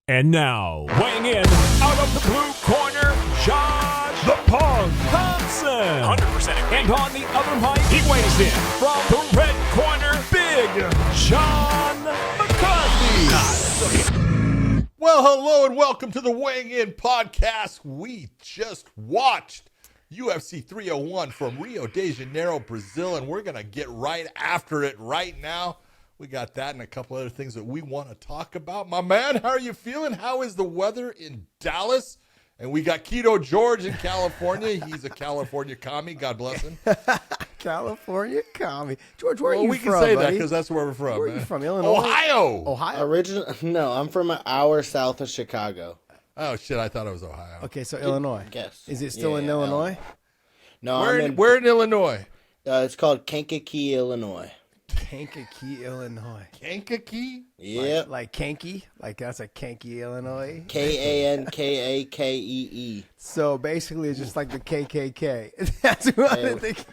And now, weighing in out of the blue corner, Josh the Punk Thomson. 100%. And on the other mic, he weighs in from the red corner, Big John McCarthy. Well, hello and welcome to the Weighing In podcast. We just watched UFC 301 from Rio de Janeiro, Brazil, and we're going to get right after it right now. We got that and a couple other things that we want to talk about. My man, how are you feeling? How is the weather in Dallas? And we got Keto George in California. He's a California commie. God bless him. California commie. George, where are you we from, can say buddy? that because that's where we're from. Where are you from, Illinois? Ohio. No, I'm from an hour south of Chicago. Oh, shit, I thought it was Ohio. Okay, so Illinois. Yes. Is it still in Illinois? No, Where in Illinois? It's called Kankakee, Illinois. Kankakee, Illinois. Kankakee? Yep. Like Kanky? Like that's a Kanky, Illinois? Kankakee. So basically it's just like the KKK. That's what I think.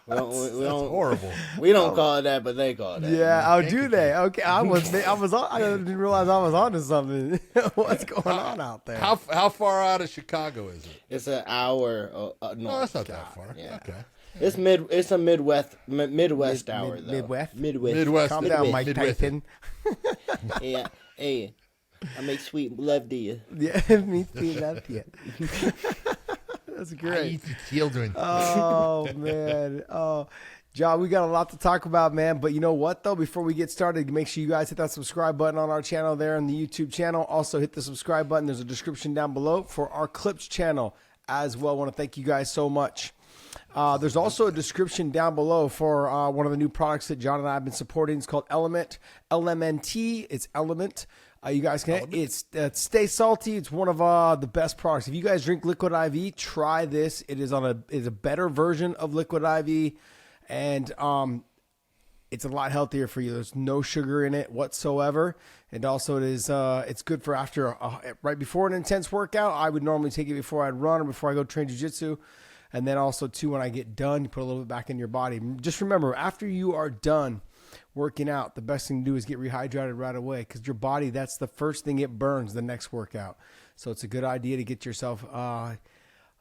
That's horrible. We don't call it that, but they call it that. Yeah, do they? Okay, I didn't realize I was onto something. What's going on out there? How far out of Chicago is it? It's an hour north. No, that's not that far. Yeah. Okay. It's a Midwest hour though. Midwest. Calm down, Mike Tyson. Yeah. Hey, I make sweet love to you. Yeah, me too. Love you. That's great. I eat the children. Oh man. Oh, John, we got a lot to talk about, man. But you know what, though? Before we get started, make sure you guys hit that subscribe button on our channel there on the YouTube channel. Also, hit the subscribe button. There's a description down below for our Clips channel as well. I want to thank you guys so much. There's also a description down below for one of the new products that John and I have been supporting. It's called LMNT. LMNT. It's Element. You guys can. It's Stay Salty. It's one of the best products. If you guys drink Liquid IV, try this. It is a better version of Liquid IV, and it's a lot healthier for you. There's no sugar in it whatsoever, and also it's good for after right before an intense workout. I would normally take it before I'd run or before I go train jiu-jitsu. And then also, too, when I get done, you put a little bit back in your body. Just remember, after you are done working out, the best thing to do is get rehydrated right away because your body, that's the first thing it burns the next workout. So it's a good idea to get yourself a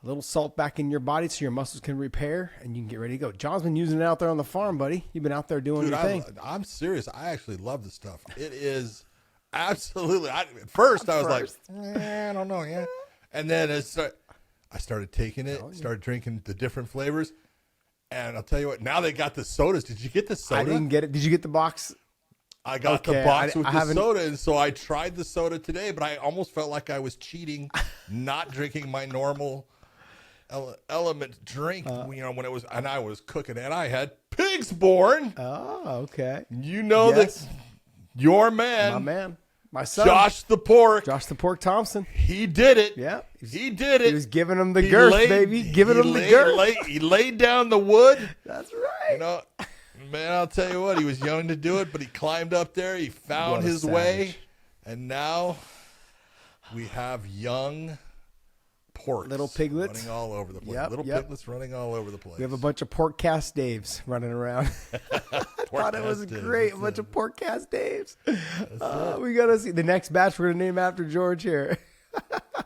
little salt back in your body so your muscles can repair and you can get ready to go. John's been using it out there on the farm, buddy. You've been out there doing your thing. I'm serious. I actually love this stuff. It is absolutely. At first, I was like, I don't know, yeah. And then I started taking it, started drinking the different flavors, and I'll tell you what, now they got the sodas. Did you get the soda? I didn't get it. Did you get the box? I got the box with the soda, and so I tried the soda today, but I almost felt like I was cheating, not drinking my normal Element drink, when it was, and I was cooking, and I had Pig's Born. Oh, okay. You know that your man. My man. My son. Josh the Pork Thompson. He did it. Yeah. He did it. He was giving him the girth, baby. Giving him the girth. He laid down the wood. That's right. You know, man, I'll tell you what, he was young to do it, but he climbed up there. He found his way. And now we have young porks. Little piglets. Running all over the place. Piglets running all over the place. We have a bunch of pork cast Daves running around. I thought it was great. A bunch of pork cast Daves. We got to see the next batch we're going to name after George here.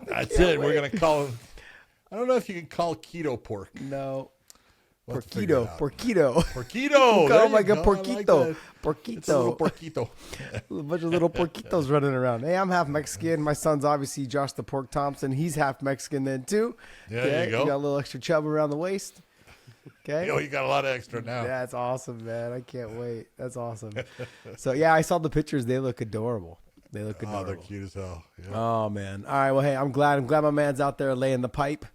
That's it. We're going to call him. I don't know if you can call keto pork. No. Porquito. Call him like a porquito. Porquito. It's a little porquito. A bunch of little porquitos running around. Hey, I'm half Mexican. My son's obviously Josh the Pork Thompson. He's half Mexican then too. Yeah, there you go. You got a little extra chub around the waist. Okay. You got a lot of extra now. That's awesome, man. I can't wait. That's awesome. So yeah, I saw the pictures. They look adorable. Oh, they're cute as hell. Yeah. Oh man. All right. Well, hey, I'm glad my man's out there laying the pipe,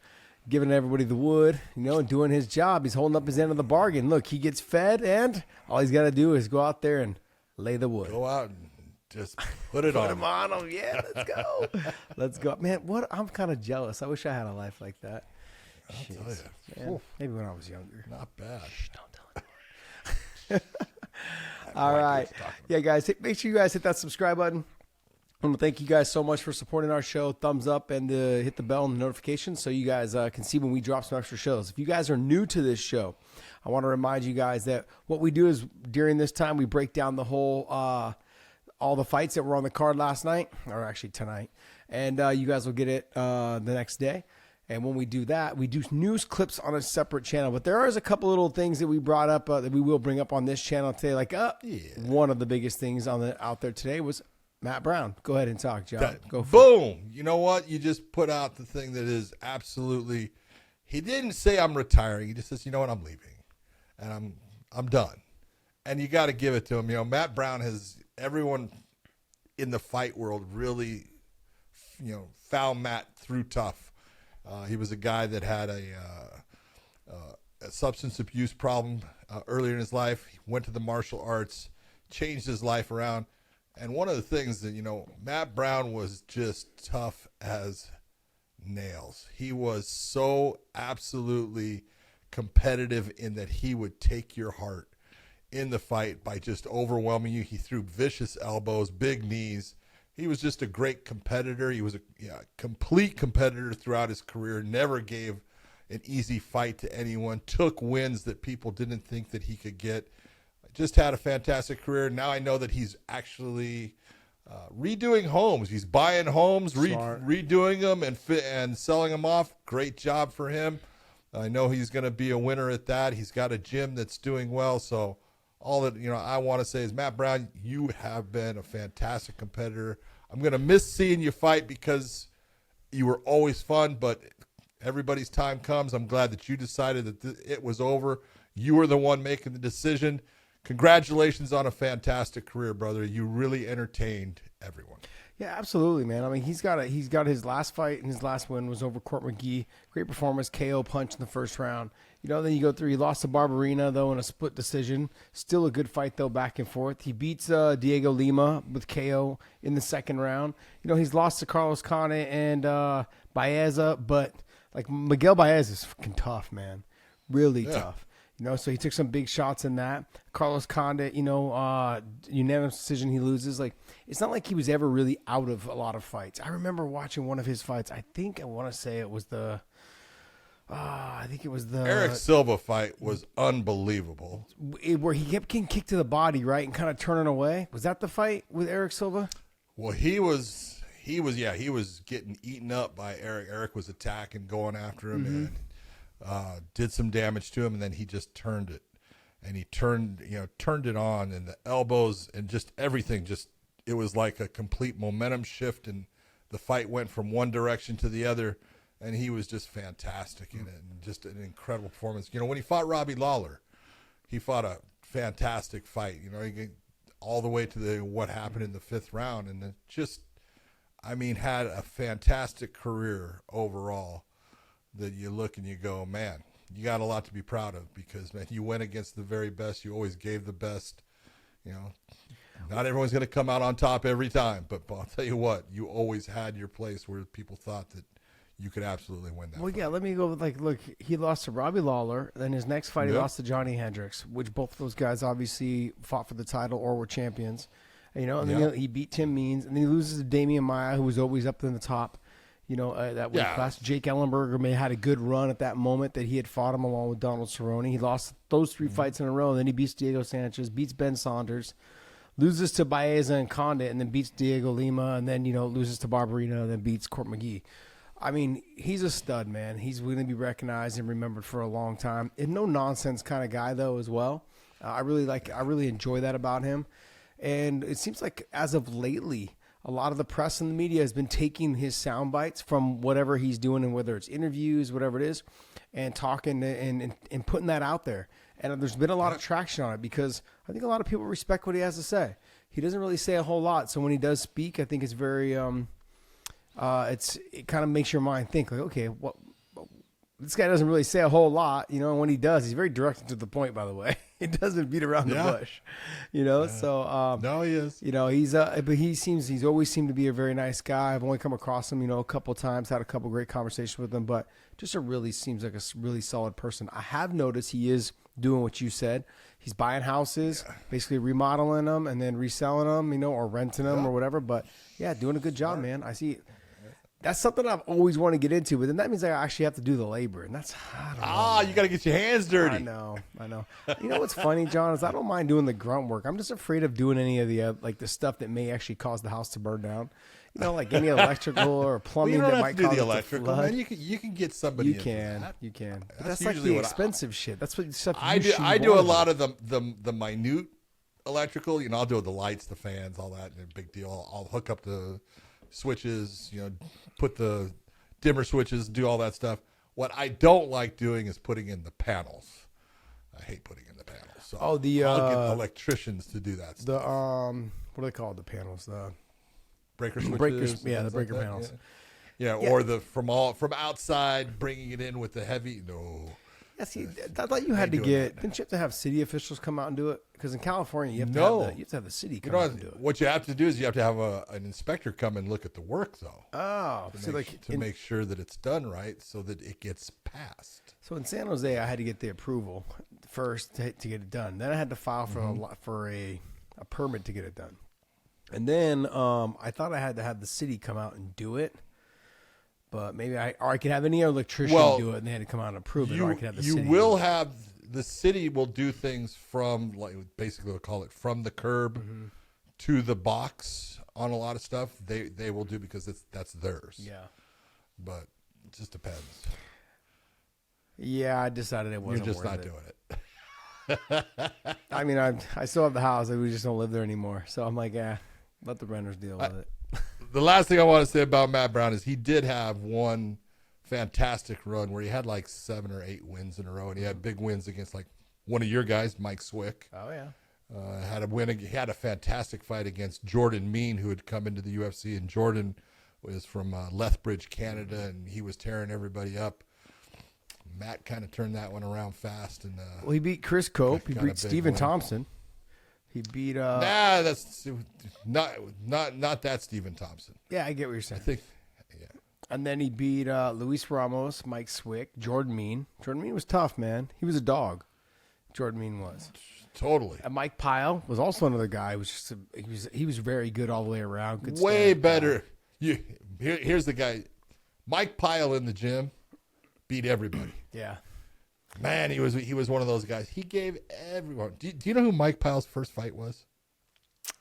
giving everybody the wood, and doing his job. He's holding up his end of the bargain. Look, he gets fed, and all he's got to do is go out there and lay the wood. Go out and just put it on. Put him on him. Yeah, let's go. Let's go. Man, I'm kind of jealous. I wish I had a life like that. I'll tell you. Man, maybe when I was younger. Not bad. Shh, don't tell anyone. All right. Yeah, guys, make sure you guys hit that subscribe button. I want to thank you guys so much for supporting our show. Thumbs up and hit the bell and the notifications so you guys can see when we drop some extra shows. If you guys are new to this show, I want to remind you guys that what we do is during this time we break down the whole all the fights that were on the card last night, or actually tonight. And you guys will get it the next day. And when we do that, we do news clips on a separate channel. But there is a couple little things that we brought up that we will bring up on this channel today. Like one of the biggest things out there today was Matt Brown. Go ahead and talk, John. Go for it. Boom. You know what? You just put out the thing that is absolutely – he didn't say I'm retiring. He just says, you know what, I'm leaving. And I'm done. And you got to give it to him. You know, Matt Brown has – everyone in the fight world really, found Matt through tough. He was a guy that had a substance abuse problem earlier in his life. He went to the martial arts, changed his life around. And one of the things that, Matt Brown was just tough as nails. He was so absolutely competitive in that he would take your heart in the fight by just overwhelming you. He threw vicious elbows, big knees. He was just a great competitor. He was a complete competitor throughout his career, never gave an easy fight to anyone, took wins that people didn't think that he could get. Just had a fantastic career. Now I know that he's actually redoing homes. He's buying homes, redoing them, and selling them off. Great job for him. I know he's going to be a winner at that. He's got a gym that's doing well. So all that I want to say is, Matt Brown, you have been a fantastic competitor. I'm going to miss seeing you fight because you were always fun, but everybody's time comes. I'm glad that you decided that it was over. You were the one making the decision. Congratulations on a fantastic career, brother. You really entertained everyone. Yeah, absolutely, man. I mean, he's got his last fight and his last win was over Court McGee. Great performance, KO punch in the first round. Then you go through. He lost to Barberina though in a split decision. Still a good fight though, back and forth. He beats Diego Lima with KO in the second round. He's lost to Carlos Cane and Baeza, but like Miguel Baez is fucking tough, man. Really tough. So he took some big shots in that. Carlos Condit, unanimous decision, he loses. Like, it's not like he was ever really out of a lot of fights. I remember watching one of his fights. I want to say it was the Eric Silva fight was unbelievable. Where he kept getting kicked to the body, right, and kind of turning away. Was that the fight with Eric Silva? Well, he was getting eaten up by Eric. Eric was attacking, going after him, and did some damage to him, and then he just turned it, and he turned it on, and the elbows and just everything. It was like a complete momentum shift, and the fight went from one direction to the other, and he was just fantastic in it, and just an incredible performance. When he fought Robbie Lawler, he fought a fantastic fight. He all the way to what happened in the fifth round, and then had a fantastic career overall. That you look and you go, man, you got a lot to be proud of because, man, you went against the very best. You always gave the best. Not everyone's going to come out on top every time, but I'll tell you what, you always had your place where people thought that you could absolutely win that fight. Yeah, let me go with, look, he lost to Robbie Lawler. Then his next fight, he lost to Johnny Hendricks, which both of those guys obviously fought for the title or were champions. And then he beat Tim Means, and then he loses to Damian Maia, who was always up in the top. That weight class. Jake Ellenberger may have had a good run at that moment that he had fought him along with Donald Cerrone. He lost those three fights in a row. And then he beats Diego Sanchez, beats Ben Saunders, loses to Baeza and Condit, and then beats Diego Lima, and then, loses to Barberina, and then beats Court McGee. I mean, he's a stud, man. He's going to be recognized and remembered for a long time. And no nonsense kind of guy, though, as well. I really enjoy that about him. And it seems like as of lately, a lot of the press and the media has been taking his sound bites from whatever he's doing, and whether it's interviews, whatever it is, and talking and putting that out there. And there's been a lot of traction on it because I think a lot of people respect what he has to say. He doesn't really say a whole lot. So when he does speak, I think it's very, it kind of makes your mind think like, okay, what this guy doesn't really say a whole lot, and when he does, he's very direct and to the point, by the way. He doesn't beat around the bush, so, no, he is, but he's always seemed to be a very nice guy. I've only come across him, a couple of times, had a couple of great conversations with him, but just seems like a really solid person. I have noticed he is doing what you said. He's buying houses, basically remodeling them and then reselling them, or renting them or whatever. But yeah, doing a good job, man. I see it. that's something I've always wanted to get into, but then that means I actually have to do the labor, and that's I don't know, you got to get your hands dirty. I know. You know what's funny, John, is I don't mind doing the grunt work. I'm just afraid of doing any of the like the stuff that may actually cause the house to burn down. You know, like any electrical or plumbing Well, you don't that have might to do cause the it to electrical, flood. man. You can get somebody. You in for can, that. you can. But That's that's like usually the what expensive shit. That's what stuff I do. I do a lot of the minute electrical. You know, I'll do the lights, the fans, all that. No big deal. I'll hook up the switches. You know, put the dimmer switches, do all that stuff. What I don't like doing is putting in the panels. I hate putting in the panels. So Oh, the I'll get electricians to do that the stuff. what are they called? The panels, the Breaker switches. breakers. Yeah, the things like breaker that, panels. Yeah. Or the from outside bringing it in with the heavy. No. Yeah, see, I thought you had to doing get. that. Didn't you have to have city officials come out and do it? Because in California, you have to No. have the city You come know out and do it. what you have to do is you have to have an inspector come and look at the work though. Oh, so To make sure that it's done right so that it gets passed. So in San Jose, I had to get the approval first to get it done. Then I had to file for a permit to get it done. And then I thought I had to have the city come out and do it. But maybe I could have any electrician do it, and they had to come out and approve it, or I could have the city. You will have the city will do things from like basically we'll call it from the curb to the box on a lot of stuff. They will do because that's theirs. Yeah. But it just depends. Yeah, I decided it wasn't You're just worth not it. doing it. I mean, I still have the house. We just don't live there anymore. So I'm like, let the renters deal with it. The last thing I want to say about Matt Brown is he did have one fantastic run where he had like 7 or 8 wins in a row, and he had big wins against like one of your guys, Mike Swick. Oh yeah. He had a fantastic fight against Jordan Mean, who had come into the UFC, and Jordan was from Lethbridge, Canada, and he was tearing everybody up. Matt kind of turned that one around fast, and Well, he beat Chris Cope. He got a beat big Stephen win. Thompson. He beat. that's not that Stephen Thompson. Yeah, I get what you're saying. I think, yeah. And then he beat Luis Ramos, Mike Swick, Jordan Mean. Jordan Mean was tough, man. He was a dog. Jordan Mean was. Totally. And Mike Pyle was also another guy. He was very good all the way around. Good Way stand-up better. Here's the guy. Mike Pyle in the gym beat everybody. guy. Yeah. Man, he was one of those guys. He gave everyone. Do you know who Mike Pyle's first fight was?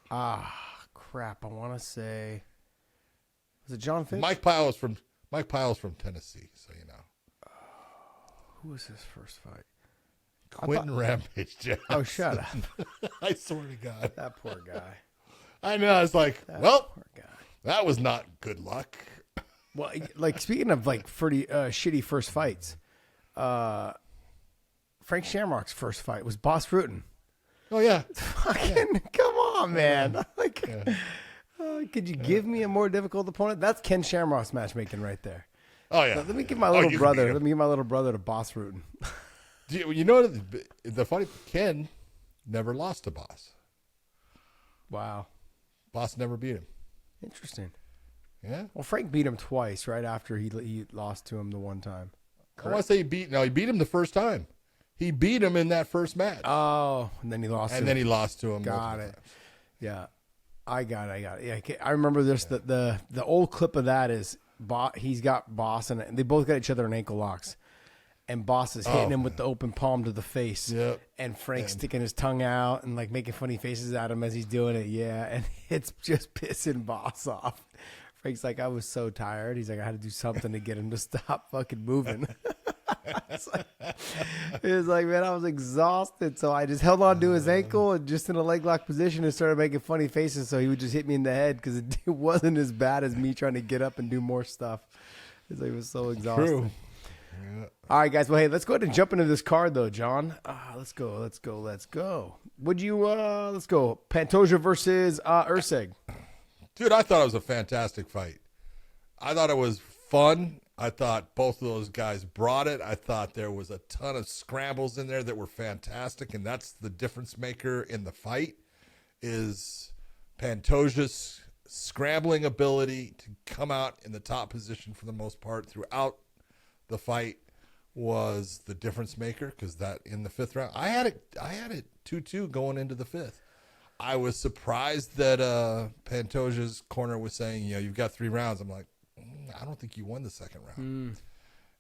Crap. I want to say. Was it John Fitch? Mike Pyle's from Tennessee, so you know. Who was his first fight? Quentin Rampage Jackson. Oh, shut up. I swear to God. That poor guy. I know. It's like, Poor guy. that was not good luck. Well, like speaking of like pretty shitty first fights, Frank Shamrock's first fight was Boss Rutan. Oh yeah. Fucking come on, man! Like, could you give me a more difficult opponent? That's Ken Shamrock's matchmaking right there. Oh yeah. Let me give my little you can brother. beat him. Let me give my little brother to Boss Rutan. You know the funny? Ken never lost to Boss. Wow, Boss never beat him. interesting. Yeah. Well, Frank beat him twice right after he lost to him the one time. I want to say he beat him the first time. He beat him in that first match. Oh, and then he lost. and to then him. he lost to him. Got multiple it. times. Yeah, I got it. Yeah, I remember this. The old clip of that is he's got Boss, and they both got each other in ankle locks, and Boss is hitting him with the open palm to the face. Yep. And Frank's sticking his tongue out and like making funny faces at him as he's doing it. Yeah, and it's just pissing Boss off. Frank's like, I was so tired. He's like, I had to do something to get him to stop fucking moving. It was like, man, I was exhausted. So I just held on to his ankle and just in a leg lock position and started making funny faces. So he would just hit me in the head because it wasn't as bad as me trying to get up and do more stuff. It was so exhausted. True. All right, guys. Well, hey, let's go ahead and jump into this card, though, John. Let's go. Would you, let's go. Pantoja versus Ursig. Dude, I thought it was a fantastic fight. I thought it was fun. I thought both of those guys brought it. I thought there was a ton of scrambles in there that were fantastic, and that's the difference maker in the fight is Pantoja's scrambling ability to come out in the top position for the most part throughout the fight was the difference maker because that in the fifth round, I had it 2-2 going into the fifth. I was surprised that Pantoja's corner was saying, you've got 3 rounds. I'm like, I don't think you won the second round.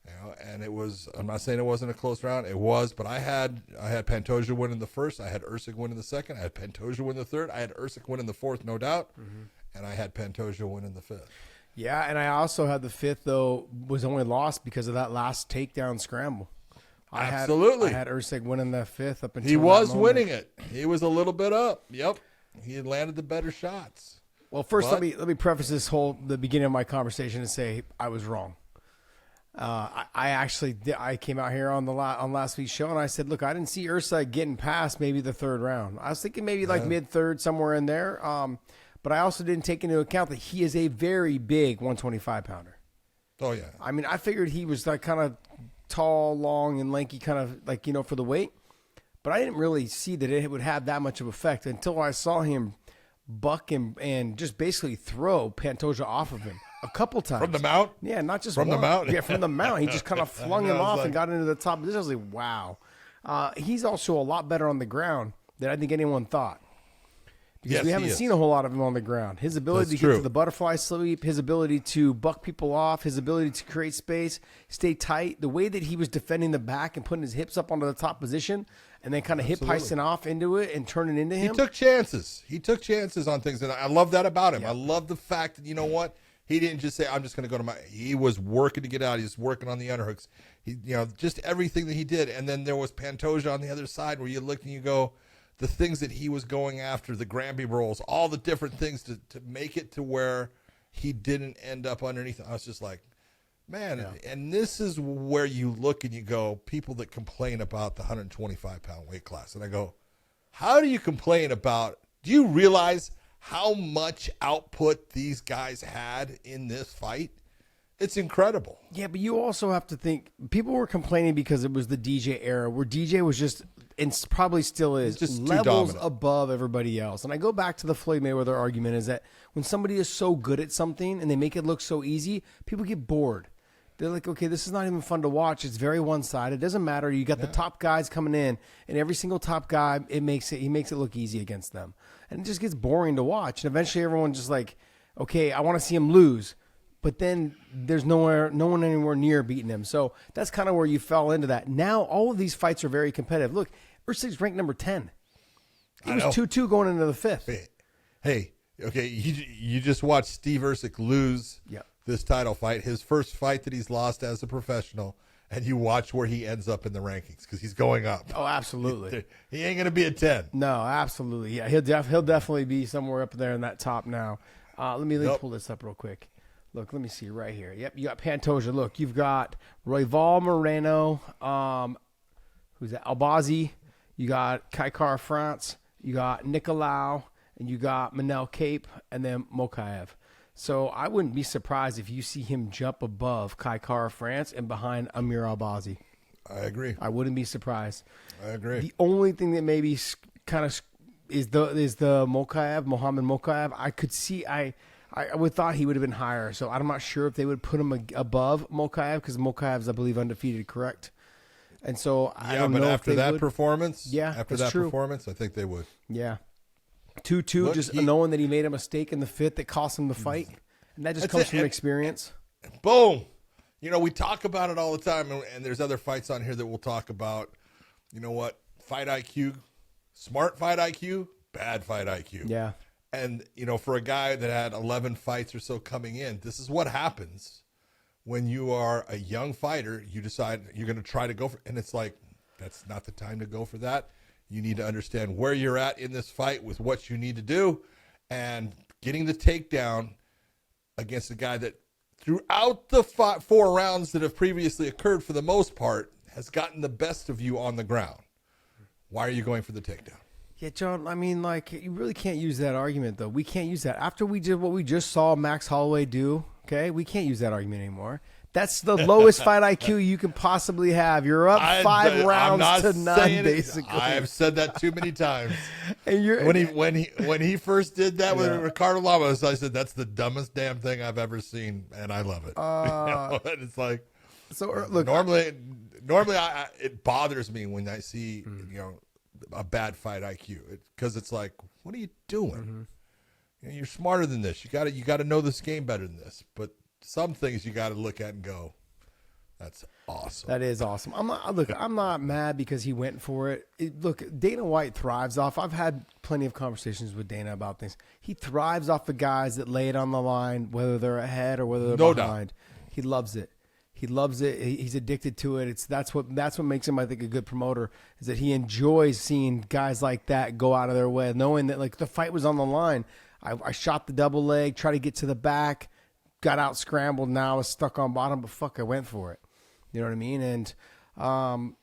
You know, and it was, I'm not saying it wasn't a close round. It was, but I had Pantoja win in the first. I had Usyk win in the second. I had Pantoja win the third. I had Usyk win in the fourth, no doubt. And I had Pantoja win in the fifth. Yeah, and I also had the fifth, though, was only lost because of that last takedown scramble. Absolutely. I had Usyk winning the fifth up until He was that moment. winning it. He was a little bit up. Yep. He had landed the better shots. Well, first, let me preface the beginning of my conversation and say I was wrong. I came out here on last week's show and I said, look, I didn't see Usyk getting past maybe the third round. I was thinking maybe like mid-third, somewhere in there. But I also didn't take into account that he is a very big 125-pounder. Oh, yeah. I mean, I figured he was like kind of tall, long, and lanky, kind of like, you know, for the weight. But I didn't really see that it would have that much of effect until I saw him buck and just basically throw Pantoja off of him a couple times. From the mount? Yeah, not just from one. the mount. Yeah, from the mount. He just kind of flung him off like, and got into the top. This was like, wow. He's also a lot better on the ground than I think anyone thought. Because we haven't seen a whole lot of him on the ground. His ability to get to the butterfly sweep, his ability to buck people off, his ability to create space, stay tight, the way that he was defending the back and putting his hips up onto the top position and then kind of hip heisting off into it and turning into him. He took chances. He took chances on things, and I love that about him. I love the fact that, you know what, he didn't just say, I'm just going to go to my – he was working to get out. He was working on the underhooks. He, you know, just everything that he did. And then there was Pantoja on the other side where you look and you go – the things that he was going after, the Granby rolls, all the different things to make it to where he didn't end up underneath. I was just like, man, and this is where you look and you go, people that complain about the 125-pound weight class. And I go, how do you complain about, do you realize how much output these guys had in this fight? It's incredible. Yeah, but you also have to think, people were complaining because it was the DJ era where DJ was just, and probably still is, just levels above everybody else. And I go back to the Floyd Mayweather argument is that when somebody is so good at something and they make it look so easy, people get bored. They're like, okay, this is not even fun to watch. It's very one-sided. It doesn't matter. You got the top guys coming in, and every single top guy, he makes it look easy against them. And it just gets boring to watch. And eventually everyone's just like, okay, I want to see him lose. But then there's no one anywhere near beating him. So that's kind of where you fell into that. Now all of these fights are very competitive. Look, Usyk's ranked number 10. He was 2-2 going into the fifth. Hey, okay, you just watched Steve Usyk lose this title fight, his first fight that he's lost as a professional, and you watch where he ends up in the rankings because he's going up. Oh, absolutely. He ain't going to be a 10. No, absolutely. Yeah, he'll definitely be somewhere up there in that top now. Let me pull this up real quick. Look, let me see right here. Yep, you got Pantoja. Look, you've got Royval Moreno, who's that? Albazi. You got Kaikar France. You got Nicolau, and you got Manel Cape, and then Mokaev. So I wouldn't be surprised if you see him jump above Kaikar France and behind Amir Albazi. I agree. I wouldn't be surprised. I agree. The only thing that maybe kind of is the Mohamed Mokaev. I could see I would thought he would have been higher. So I'm not sure if they would put him above Mokaev because Mokaev's, I believe, undefeated, correct? And so I don't know after if they that would. Performance, true. performance, I think they would. Yeah. 2-2, just knowing that he made a mistake in the fifth that cost him the fight. And that just comes from experience. Boom. You know, we talk about it all the time, and there's other fights on here that we'll talk about. You know what? Fight IQ, smart fight IQ, bad fight IQ. Yeah. And, you know, for a guy that had 11 fights or so coming in, this is what happens when you are a young fighter. You decide you're going to try to go for, and it's like, that's not the time to go for that. You need to understand where you're at in this fight with what you need to do, and getting the takedown against a guy that throughout the 4 rounds that have previously occurred, for the most part, has gotten the best of you on the ground. Why are you going for the takedown? Yeah, John, I mean, like, you really can't use that argument, though. We can't use that. After we did what we just saw Max Holloway do, okay, we can't use that argument anymore. That's the lowest fight IQ you can possibly have. You're up 5 rounds to none, basically. I've said that too many times. And you're when he first did that with Ricardo Lamas, I said that's the dumbest damn thing I've ever seen, and I love it. And it's like, so look, normally it bothers me when I see a bad fight IQ, because it's like, what are you doing? You know, you're smarter than this. You got to know this game better than this. But some things you got to look at and go, that's awesome. That is awesome. I'm not mad because he went for it. Look, Dana White thrives off. I've had plenty of conversations with Dana about things. He thrives off the guys that lay it on the line, whether they're ahead or whether they're behind. Doubt. He loves it. He loves it. He's addicted to it. That's what makes him, I think, a good promoter, is that he enjoys seeing guys like that go out of their way, knowing that like the fight was on the line. I shot the double leg, tried to get to the back, got out scrambled. Now I was stuck on bottom, but fuck, I went for it. You know what I mean? And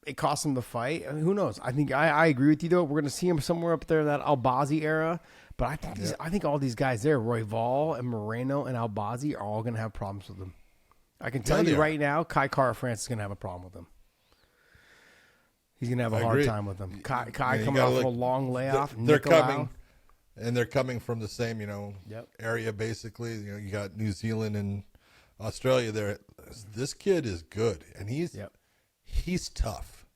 it cost him the fight. I mean, who knows? I think I agree with you though. We're going to see him somewhere up there in that Albazi era. But I think all these guys there, Royval and Moreno and Albazi, are all going to have problems with him. I can tell you right now, Kai Kara-France is going to have a problem with him. He's going to have a hard time with him. Kai coming off a long layoff. They're coming, and they're coming from the same, area basically. You got New Zealand and Australia there. This kid is good, and he's tough.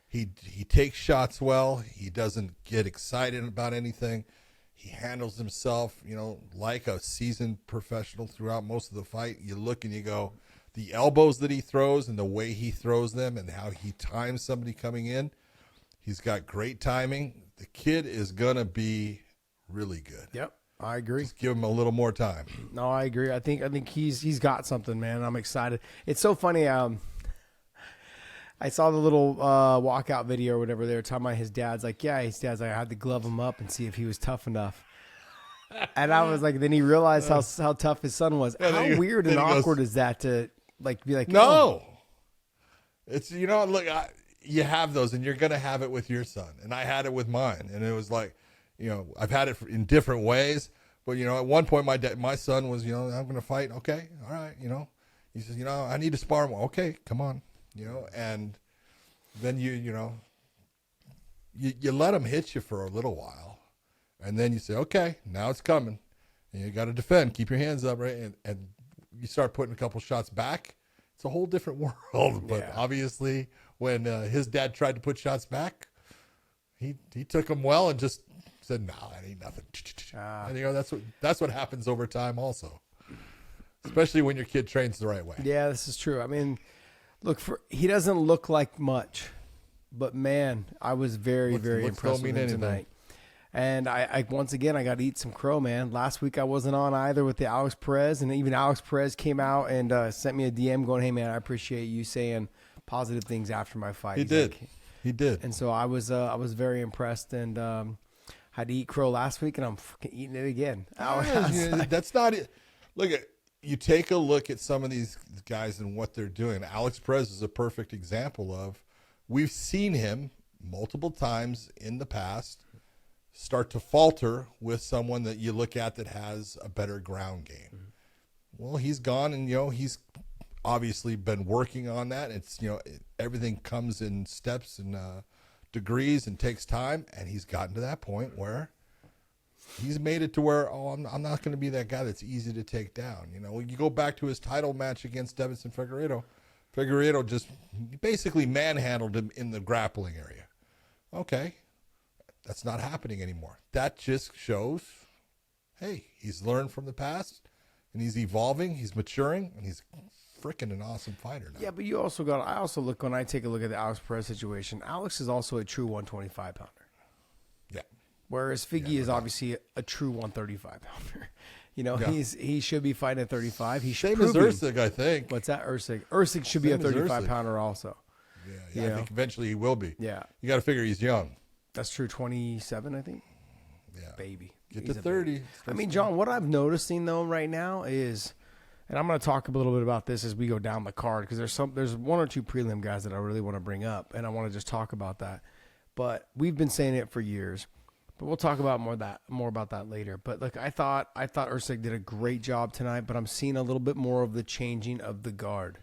He takes shots well. He doesn't get excited about anything. He handles himself, like a seasoned professional throughout most of the fight. You look and you go, the elbows that he throws and the way he throws them and how he times somebody coming in, he's got great timing. The kid is going to be really good. Yep, I agree. Just give him a little more time. No, I agree. I think he's got something, man. I'm excited. It's so funny. I saw the little walkout video or whatever they were talking about. His dad's like, I had to glove him up and see if he was tough enough. And I was like, then he realized how tough his son was. How weird and awkward is that to be like, no. Oh. It's, look, you have those and you're going to have it with your son. And I had it with mine. And it was like, I've had it in different ways. But, at one point my son was, I'm going to fight. Okay. All right. He says, I need to spar more. Okay, come on. And then you let him hit you for a little while. And then you say, okay, now it's coming. And you got to defend. Keep your hands up, right? And you start putting a couple shots back. It's a whole different world. But obviously, when his dad tried to put shots back, he took them well and just said, no, that ain't nothing. And that's what happens over time also. Especially when your kid trains the right way. Yeah, this is true. I mean, look, he doesn't look like much. But, man, I was very, very impressed with him tonight. And I once again, I got to eat some crow, man. Last week I wasn't on either with the Alex Perez, and even Alex Perez came out and sent me a DM going, hey, man, I appreciate you saying positive things after my fight. He did. And so I was very impressed, and had to eat crow last week, and I'm fucking eating it again. That's not it. Look, you take a look at some of these guys and what they're doing. Alex Perez is a perfect example of, we've seen him multiple times in the past start to falter with someone that you look at that has a better ground game. Mm-hmm. Well, he's gone and, he's obviously been working on that. It's, everything comes in steps and degrees and takes time. And he's gotten to that point where he's made it to where, I'm not going to be that guy that's easy to take down. When you go back to his title match against Deiveson Figueiredo just basically manhandled him in the grappling area. Okay. That's not happening anymore. That just shows, hey, he's learned from the past, and he's evolving, he's maturing, and he's freaking an awesome fighter now. Yeah, but I also look, when I take a look at the Alex Perez situation, Alex is also a true 125-pounder. Yeah. Whereas Figgy is obviously a true 135-pounder. He should be fighting at 35. He should. Same as Ursig, I think. What's that, Ursig? Ursig should be a 35-pounder also. Yeah, I think eventually he will be. Yeah. You got to figure he's young. That's true. 27, I think. Yeah. Baby. Get to 30. I mean, John, what I'm noticing though right now is, and I'm going to talk a little bit about this as we go down the card, because there's one or two prelim guys that I really want to bring up, and I want to just talk about that. But we've been saying it for years, but we'll talk about more about that later. But look, I thought Ursig did a great job tonight, but I'm seeing a little bit more of the changing of the guard.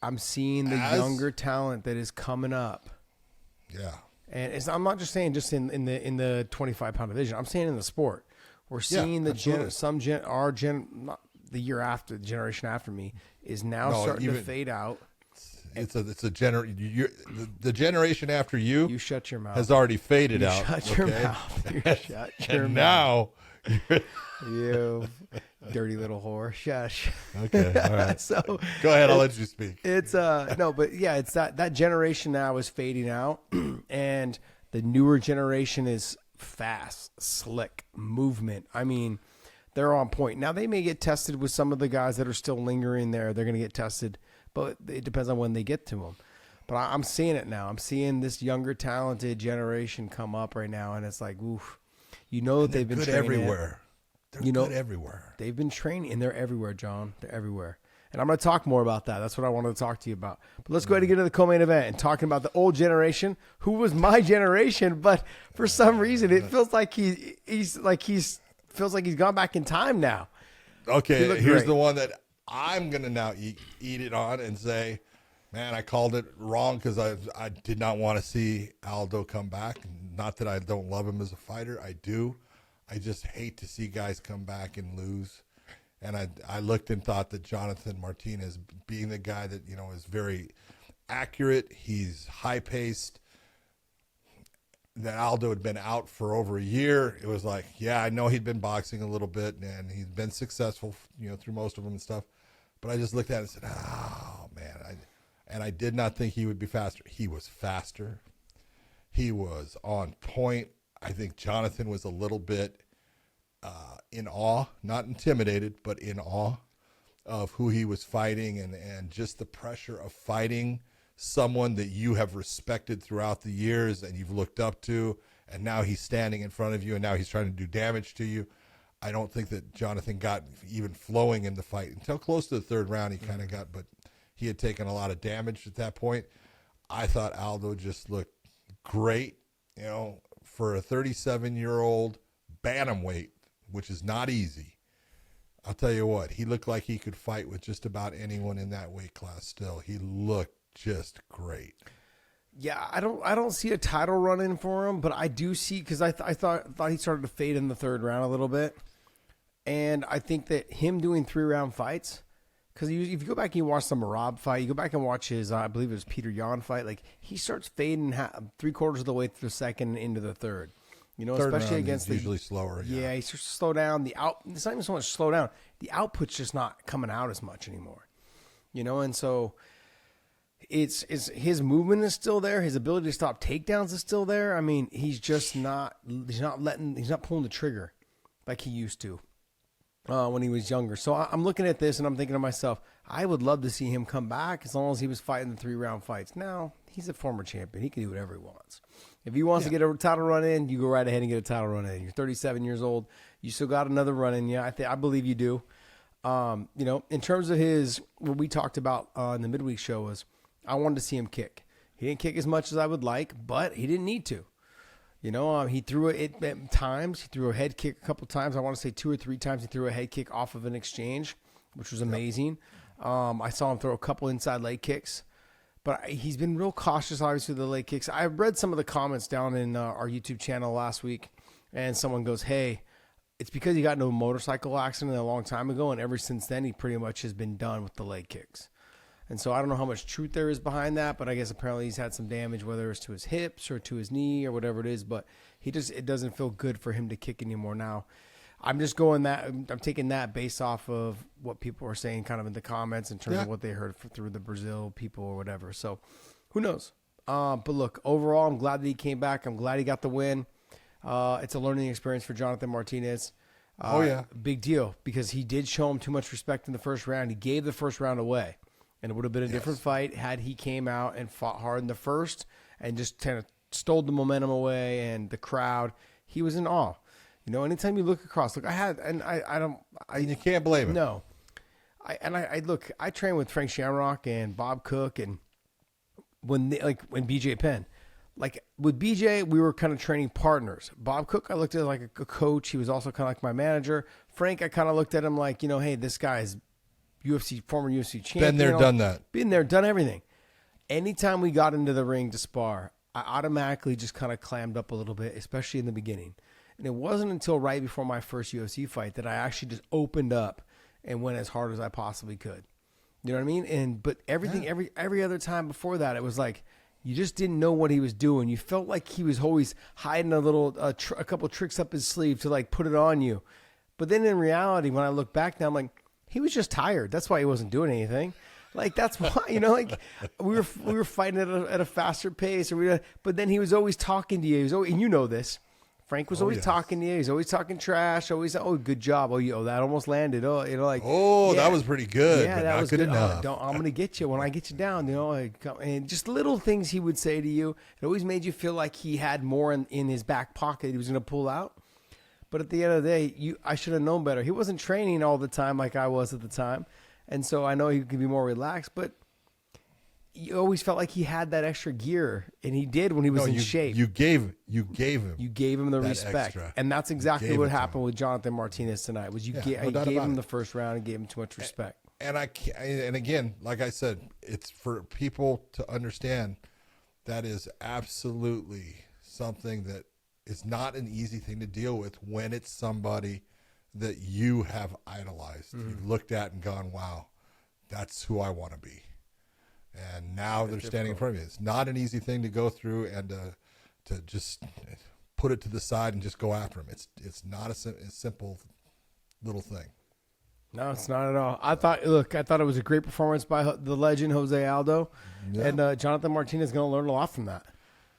I'm seeing the younger talent that is coming up. Yeah. And I'm not just saying just in the 25-pound division. I'm saying in the sport. We're seeing the generation after me is now starting to fade out. The generation after you. You shut your mouth. Has already faded out. Shut your mouth. You shut your mouth. Now. Dirty little whore. Shush. Okay, all right. So Go ahead, I'll let you speak. it's no, but yeah, it's that generation now is fading out, and the newer generation is fast, slick, movement. I mean, they're on point. Now they may get tested with some of the guys that are still lingering there. They're going to get tested, but it depends on when they get to them. But I'm seeing it now. I'm seeing this younger, talented generation come up right now, and it's like, oof. You know that they've been good training everywhere. They're good everywhere. They've been training, and they're everywhere, John. They're everywhere. And I'm going to talk more about that. That's what I wanted to talk to you about. But let's go ahead and get to the co-main event and talking about the old generation, who was my generation. But for some reason, it feels like he's gone back in time now. Okay, here's great. the one that I'm going to now eat it on and say, man, I called it wrong because I did not want to see Aldo come back. Not that I don't love him as a fighter. I do. I just hate to see guys come back and lose. And I looked and thought that Jonathan Martinez, being the guy that, is very accurate, he's high-paced, that Aldo had been out for over a year. It was like, yeah, I know he'd been boxing a little bit, and he's been successful, through most of them and stuff. But I just looked at it and said, oh, man. And I did not think he would be faster. He was faster. He was on point. I think Jonathan was a little bit in awe, not intimidated, but in awe of who he was fighting and just the pressure of fighting someone that you have respected throughout the years and you've looked up to, and now he's standing in front of you and now he's trying to do damage to you. I don't think that Jonathan got even flowing in the fight until close to the third round. He kind of got, but he had taken a lot of damage at that point. I thought Aldo just looked great, for a 37-year-old bantamweight, which is not easy. I'll tell you what, he looked like he could fight with just about anyone in that weight class still. He looked just great. Yeah, I don't see a title run in for him, but I do see, because I thought he started to fade in the third round a little bit. And I think that him doing 3-round fights, because if you go back and you watch the Marab fight, you go back and watch his, I believe it was Peter Yan fight, like he starts fading 3/4 of the way through the second and into the third. Third especially round against is usually slower. Yeah, he starts to slow down. It's not even so much slow down. The output's just not coming out as much anymore. And so it's his movement is still there. His ability to stop takedowns is still there. I mean, he's not pulling the trigger like he used to when he was younger. So I'm looking at this and I'm thinking to myself, I would love to see him come back as long as he was fighting the 3-round fights. Now, he's a former champion. He can do whatever he wants. If he wants to get a title run in, you go right ahead and get a title run in. You're 37 years old. You still got another run in. Yeah, I believe you do. In terms of what we talked about in the midweek show was, I wanted to see him kick. He didn't kick as much as I would like, but he didn't need to. He threw it at times. He threw a head kick a couple times. I want to say 2 or 3 times he threw a head kick off of an exchange, which was amazing. I saw him throw a couple inside leg kicks. But he's been real cautious, obviously, with the leg kicks. I read some of the comments down in our YouTube channel last week, and someone goes, hey, it's because he got into a motorcycle accident a long time ago, and ever since then, he pretty much has been done with the leg kicks. And so I don't know how much truth there is behind that, but I guess apparently he's had some damage, whether it's to his hips or to his knee or whatever it is, but it doesn't feel good for him to kick anymore now. I'm just I'm taking that based off of what people are saying kind of in the comments in terms of what they heard through the Brazil people or whatever. So who knows? But look, overall, I'm glad that he came back. I'm glad he got the win. It's a learning experience for Jonathan Martinez. Big deal, because he did show him too much respect in the first round. He gave the first round away, and it would have been a different fight had he came out and fought hard in the first and just kind of stole the momentum away and the crowd. He was in awe. Anytime you look across, look, You can't blame him. No. I train with Frank Shamrock and Bob Cook, and when BJ Penn, like with BJ, we were kind of training partners. Bob Cook, I looked at like a coach. He was also kind of like my manager. Frank, I kind of looked at him like, hey, this guy's former UFC champion. Been there, done that. Been there, done everything. Anytime we got into the ring to spar, I automatically just kind of clammed up a little bit, especially in the beginning. And it wasn't until right before my first UFC fight that I actually just opened up and went as hard as I possibly could. You know what I mean? But everything, every other time before that, it was like you just didn't know what he was doing. You felt like he was always hiding a couple tricks up his sleeve to like put it on you. But then in reality, when I look back now, I'm like, he was just tired. That's why he wasn't doing anything. Like, that's why, like we were fighting at a faster pace. But then he was always talking to you. He was always, and you know this. Frank was always talking to you. He's always talking trash. Always, oh, good job. Oh, that almost landed. Oh, that was pretty good. Yeah, but that not was good good. enough. I'm going to get you when I get you down. And just little things he would say to you. It always made you feel like he had more in his back pocket he was going to pull out. But at the end of the day, I should have known better. He wasn't training all the time like I was at the time. And so I know he could be more relaxed, but you always felt like he had that extra gear, and he did when he was in shape. You gave him. You gave him the respect, extra. and that's exactly what happened with Jonathan Martinez tonight. Was you gave him the first round and gave him too much respect. And again, like I said, it's for people to understand that is absolutely something that is not an easy thing to deal with when it's somebody that you have idolized, you've looked at and gone, wow, that's who I want to be. And now they're standing in front of you. It's not an easy thing to go through and to just put it to the side and just go after them. It's not a simple little thing. No, it's not at all. I thought it was a great performance by the legend Jose Aldo, and Jonathan Martinez is going to learn a lot from that.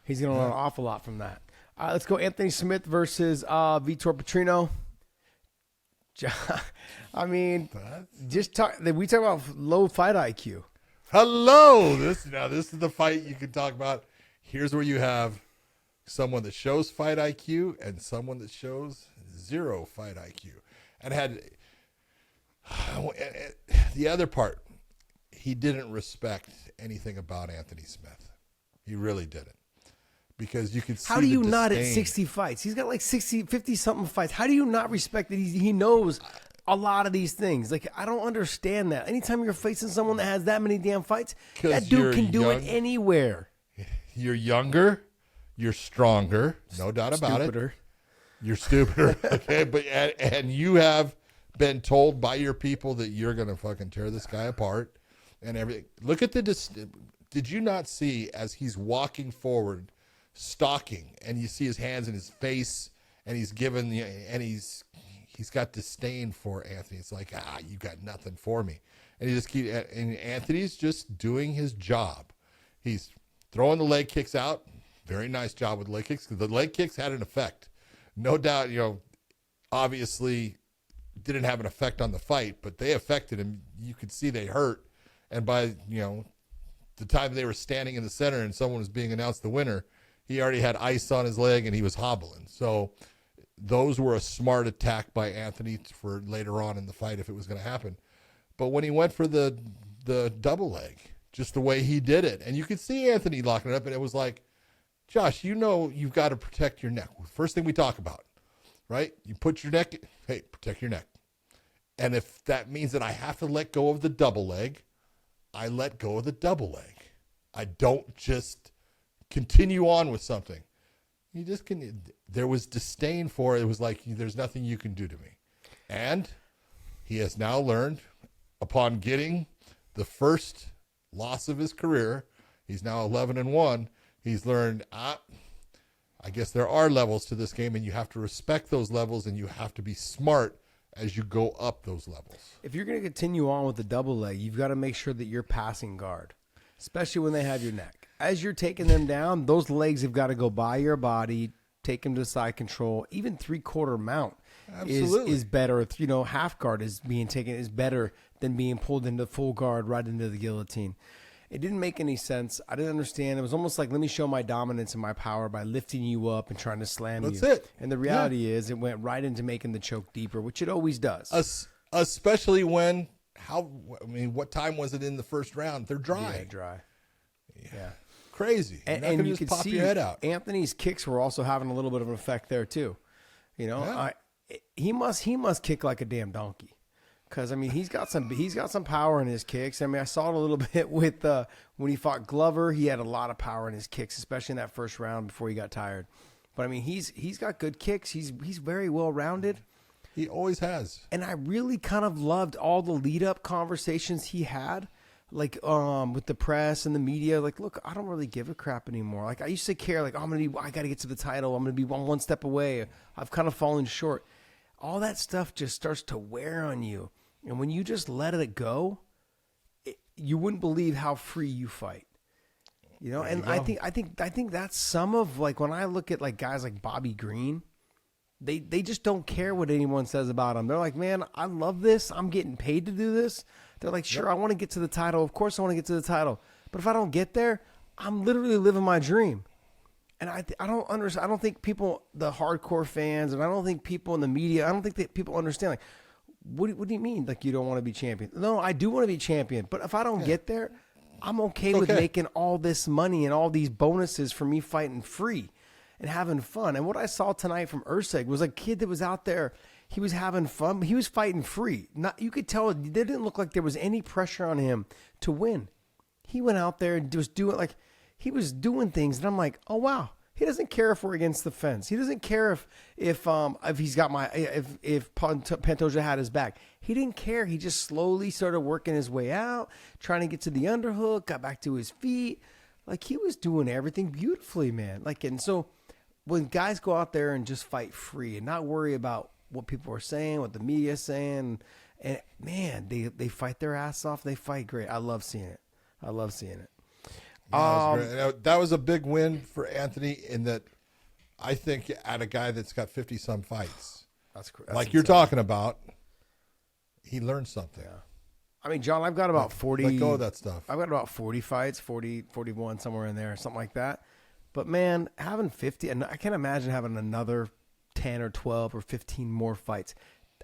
He's going to learn an awful lot from that. Let's go Anthony Smith versus Vitor Petrino. I mean, we talk about low fight IQ. Hello. This is the fight you can talk about. Here's where you have someone that shows fight IQ and someone that shows zero fight IQ. And had the other part, he didn't respect anything about Anthony Smith. He really didn't. Because you could see how do you the not disdain. at 60 fights? He's got like 50 something fights. How do you not respect that he knows a lot of these things? Like, I don't understand that. Anytime you're facing someone that has that many damn fights, that dude can do it anywhere. You're younger, you're stronger, no doubt about it. You're stupider, okay? But and you have been told by your people that you're gonna fucking tear this guy apart and everything. Look at did you not see as he's walking forward, stalking, and you see his hands in his face, and he's got disdain for Anthony. It's like, you got nothing for me. And and Anthony's just doing his job. He's throwing the leg kicks out. Very nice job with the leg kicks, because the leg kicks had an effect. No doubt, obviously didn't have an effect on the fight, but they affected him. You could see they hurt. And by, the time they were standing in the center and someone was being announced the winner, he already had ice on his leg and he was hobbling. So those were a smart attack by Anthony for later on in the fight if it was going to happen. But when he went for the double leg, just the way he did it, and you could see Anthony locking it up, and it was like, Josh, you've got to protect your neck. First thing we talk about, right? You put your neck, hey, protect your neck. And if that means that I have to let go of the double leg, I let go of the double leg. I don't just continue on with something. You just can. There was disdain for it. It was like, there's nothing you can do to me. And he has now learned, upon getting the first loss of his career, he's now 11-1. He's learned, I guess there are levels to this game, and you have to respect those levels, and you have to be smart as you go up those levels. If you're going to continue on with the double leg, you've got to make sure that you're passing guard, especially when they have your neck. As you're taking them down, those legs have got to go by your body, take them to side control. Even 3/4 mount is better. Half guard is better than being pulled into full guard right into the guillotine. It didn't make any sense. I didn't understand. It was almost like, let me show my dominance and my power by lifting you up and trying to slam you. That's it. And the reality is it went right into making the choke deeper, which it always does. Especially when, what time was it in the first round? They're dry. Yeah, dry. Yeah. Crazy. And you just could pop see your head out. Anthony's kicks were also having a little bit of an effect there too. He must kick like a damn donkey. Because he's got some power in his kicks. I saw it a little bit with when he fought Glover. He had a lot of power in his kicks, especially in that first round before he got tired. But he's got good kicks. He's very well rounded. He always has. And I really kind of loved all the lead up conversations he had, like with the press and the media. Like, look, I don't really give a crap anymore. Like, I used to care. Like, I got to get to the title. I'm gonna be one step away. I've kind of fallen short. all that stuff just starts to wear on you. And when you just let it go, you wouldn't believe how free you fight. You know, and I think that's some of, like, when I look at like guys like Bobby Green, they just don't care what anyone says about them. They're like, man, I love this. I'm getting paid to do this. They're like, sure, I want to get to the title. Of course I want to get to the title. But if I don't get there, I'm literally living my dream. And I don't understand. I don't think people, the hardcore fans, and I don't think people in the media, I don't think that people understand, like, what do you mean, like, you don't want to be champion? No, I do want to be champion. But if I don't get there, I'm okay with making all this money and all these bonuses for me fighting free and having fun. And what I saw tonight from Urseg was a kid that was out there. He was having fun. He was fighting free. You could tell it didn't look like there was any pressure on him to win. He went out there and was doing, like, he was doing things. And I'm like, oh, wow. He doesn't care if we're against the fence. He doesn't care if he's got if Pantoja had his back. He didn't care. He just slowly started working his way out, trying to get to the underhook, got back to his feet. Like, he was doing everything beautifully, man. Like, and so when guys go out there and just fight free and not worry about what people are saying, what the media is saying, and man, they fight their ass off. They fight great. I love seeing it. That was a big win for Anthony in that I think at a guy that's got 50-some fights. That's like you're talking about, he learned something. Yeah. I mean, John, I've got about 40. Let go of that stuff. I've got about 40 fights, 40, 41, somewhere in there, something like that. But, man, having 50, and I can't imagine having another 10 or 12 or 15 more fights.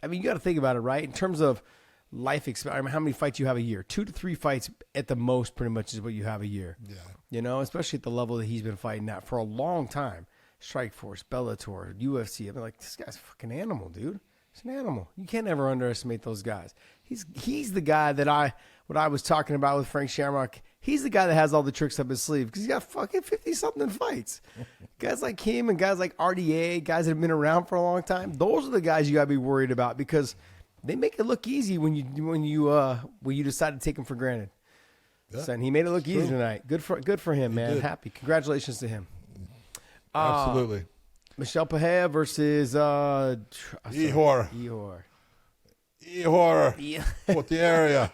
I mean, you got to think about it, right? In terms of life experience, I mean, how many fights you have a year? 2 to 3 fights at the most, pretty much, is what you have a year. Yeah. You know, especially at the level that he's been fighting at for a long time. Strikeforce, Bellator, UFC. I mean, like, this guy's a fucking animal, dude. He's an animal. You can't ever underestimate those guys. He's the guy that what I was talking about with Frank Shamrock. He's the guy that has all the tricks up his sleeve because he's got fucking 50-something fights. Guys like him and guys like RDA, guys that have been around for a long time, those are the guys you got to be worried about because they make it look easy when you decide to take them for granted. Yeah, so, and he made it look easy tonight. Good for him, man. Did. Happy. Congratulations to him. Absolutely. Michelle Pahea versus Ihor. What the area?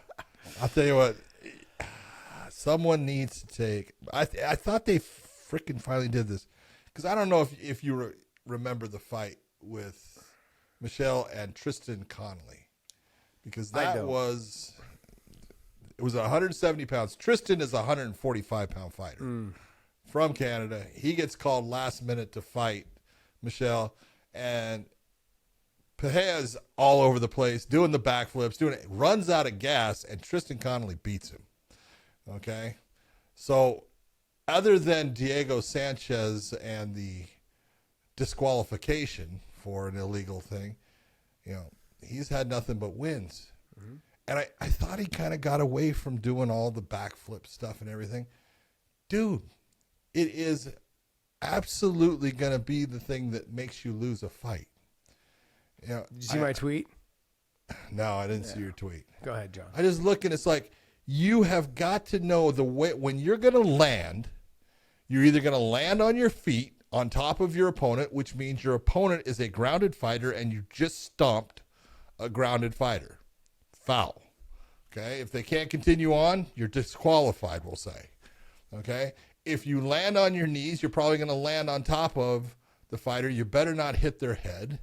I'll tell you what. Someone needs to take. I thought they freaking finally did this because I don't know if you remember the fight with Michelle and Tristan Connolly because it was 170 pounds. Tristan is a 145-pound fighter from Canada. He gets called last minute to fight Michelle, and Pahea's all over the place, doing the backflips, runs out of gas, and Tristan Connolly beats him. Okay? So, other than Diego Sanchez and the disqualification for an illegal thing, he's had nothing but wins. Mm-hmm. And I thought he kind of got away from doing all the backflip stuff and everything. Dude, it is absolutely going to be the thing that makes you lose a fight. Did you see my tweet? No, I didn't see your tweet. Go ahead, John. I just look and it's like, you have got to know the way, when you're going to land, you're either going to land on your feet on top of your opponent, which means your opponent is a grounded fighter and you just stomped a grounded fighter. Foul. Okay? If they can't continue on, you're disqualified, we'll say. Okay? If you land on your knees, you're probably going to land on top of the fighter. You better not hit their head,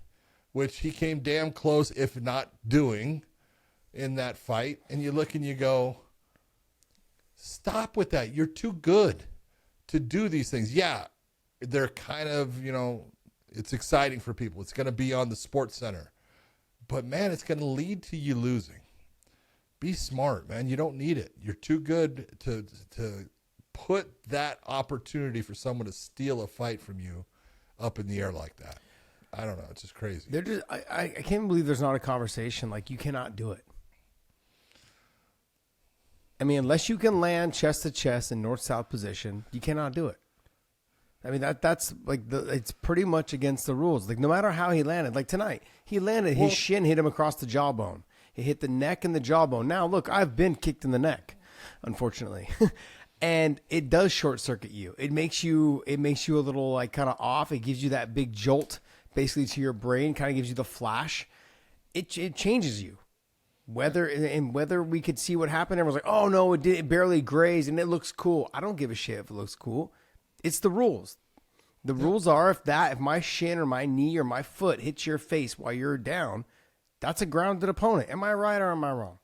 which he came damn close, if not doing, in that fight. And you look and you go, stop with that. You're too good to do these things. Yeah, they're kind of, it's exciting for people. It's going to be on the Sports Center. But, man, it's going to lead to you losing. Be smart, man. You don't need it. You're too good to put that opportunity for someone to steal a fight from you up in the air like that. I don't know. It's just crazy. I can't believe there's not a conversation. Like, you cannot do it. I mean, unless you can land chest to chest in north-south position, you cannot do it. I mean, that's like it's pretty much against the rules. Like, no matter how he landed, like tonight, he landed, his shin hit him across the jawbone. He hit the neck and the jawbone. Now, look, I've been kicked in the neck, unfortunately. And it does short circuit you. It makes you a little like kind of off. It gives you that big jolt basically to your brain, kind of gives you the flash. it changes you. Whether we could see what happened, everyone's like, oh no, it barely grazed and it looks cool. I don't give a shit if it looks cool. It's the rules. The rules are if my shin or my knee or my foot hits your face while you're down, that's a grounded opponent. Am I right or am I wrong?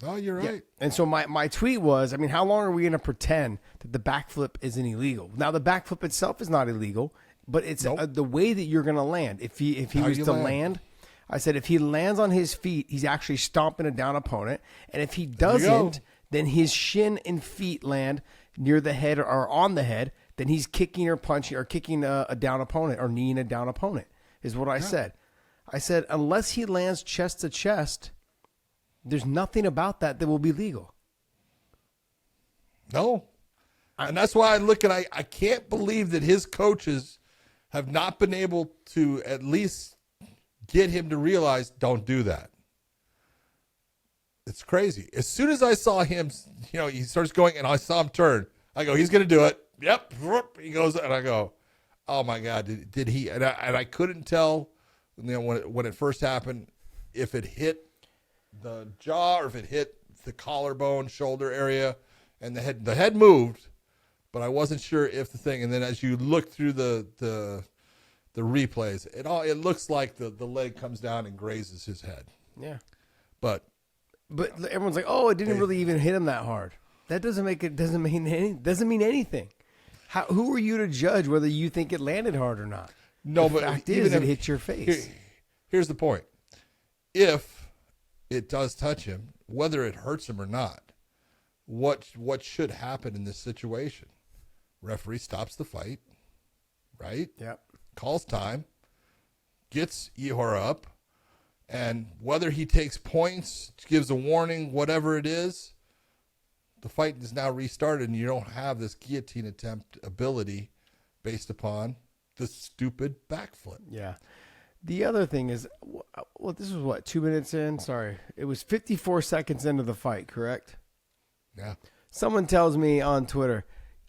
Oh, you're right. Yeah. And so my tweet was, I mean, how long are we going to pretend that the backflip isn't illegal? Now, the backflip itself is not illegal, but it's the way that you're going to land. If he was to land, I said if he lands on his feet, he's actually stomping a down opponent. And if he doesn't, then his shin and feet land near the head or on the head, then he's kicking or punching or kicking a down opponent or kneeing a down opponent is what I said. I said, unless he lands chest to chest, there's nothing about that will be legal. No. And that's why I look at, I can't believe that his coaches have not been able to at least get him to realize, don't do that. It's crazy. As soon as I saw him, he starts going and I saw him turn, I go, he's going to do it. Yep. He goes, and I go, oh my God, did he? And I couldn't tell, when it first happened, if it hit the jaw or if it hit the collarbone, shoulder area, and the head moved, but I wasn't sure if the thing. And then as you look through the replays, it looks like the leg comes down and grazes his head. Yeah, but everyone's like, oh, it didn't really even hit him that hard. That doesn't mean anything. Who are you to judge whether you think it landed hard or not? No, the but fact is, it hit your face. Here's the point: if it does touch him, whether it hurts him or not, what should happen in this situation? Referee stops the fight, right? Yep. Calls time, gets Ihor up, and whether he takes points, gives a warning, whatever it is, the fight is now restarted, and you don't have this guillotine attempt ability based upon the stupid backflip. Yeah. The other thing is, well, this was what, 2 minutes in? Sorry. It was 54 seconds into the fight, correct? Yeah. Someone tells me on Twitter,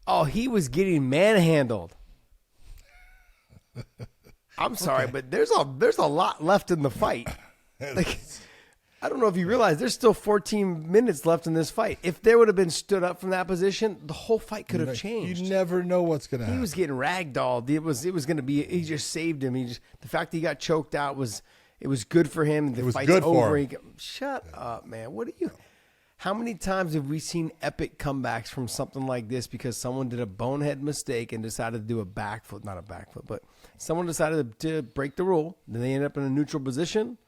oh, he was getting manhandled. I'm sorry, but there's a lot left in the fight. Like, I don't know if you realize there's still 14 minutes left in this fight. If there would have been stood up from that position, the whole fight could have changed. You never know what's going to happen. He was getting ragdolled. It was going to be. He just saved him. The fact that he got choked out was good for him. The fight's over. Shut up, man. What are you? How many times have we seen epic comebacks from something like this because someone did a bonehead mistake and decided to do a backflip, not a backflip, but someone decided to break the rule. Then they end up in a neutral position.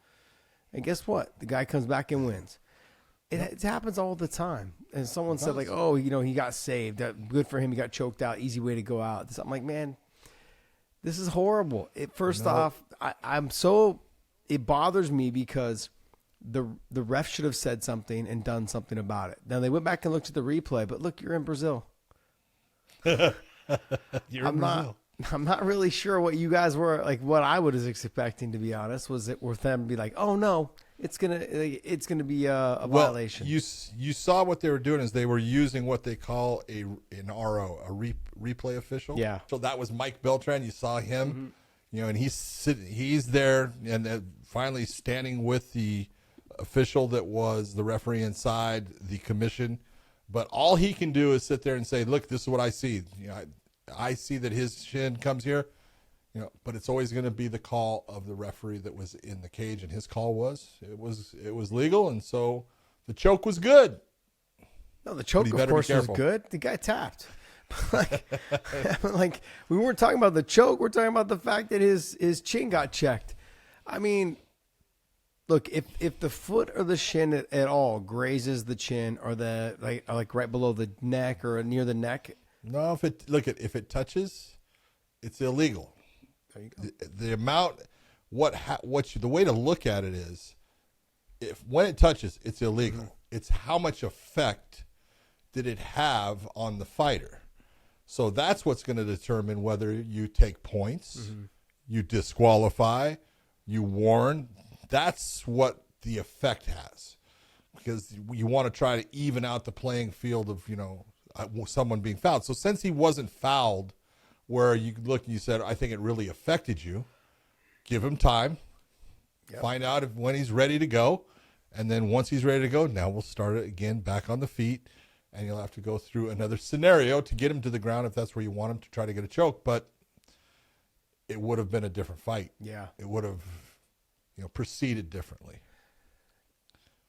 And guess what? The guy comes back and wins. It happens all the time. And someone said, like, oh, he got saved. Good for him. He got choked out. Easy way to go out. I'm like, man, this is horrible. First off, it bothers me because the ref should have said something and done something about it. Now, they went back and looked at the replay, but look, you're in Brazil. I'm not really sure what you guys were like. What I was expecting, to be honest, was it with them to be like, "Oh no, it's gonna be a violation." You saw what they were doing is they were using what they call an RO, a replay official. Yeah. So that was Mike Beltran. You saw him, and he's there, and finally standing with the official that was the referee inside the commission. But all he can do is sit there and say, "Look, this is what I see." I see that his shin comes here, but it's always going to be the call of the referee that was in the cage, and his call was legal, and so the choke was good. No, the choke, of course, was good. The guy tapped. like we weren't talking about the choke. We're talking about the fact that his chin got checked. I mean, look, if the foot or the shin at all grazes the chin or the like right below the neck or near the neck. No, if it touches, it's illegal. There you go. The amount, the way to look at it is, when it touches, it's illegal. It's how much effect did it have on the fighter. So that's what's going to determine whether you take points, you disqualify, you warn. That's what the effect has, because you want to try to even out the playing field of someone being fouled. So since he wasn't fouled, where you look and you said, I think it really affected you, give him time, find out when he's ready to go. And then once he's ready to go, now we'll start it again back on the feet. And you'll have to go through another scenario to get him to the ground if that's where you want him to try to get a choke. But it would have been a different fight. Yeah. It would have, proceeded differently.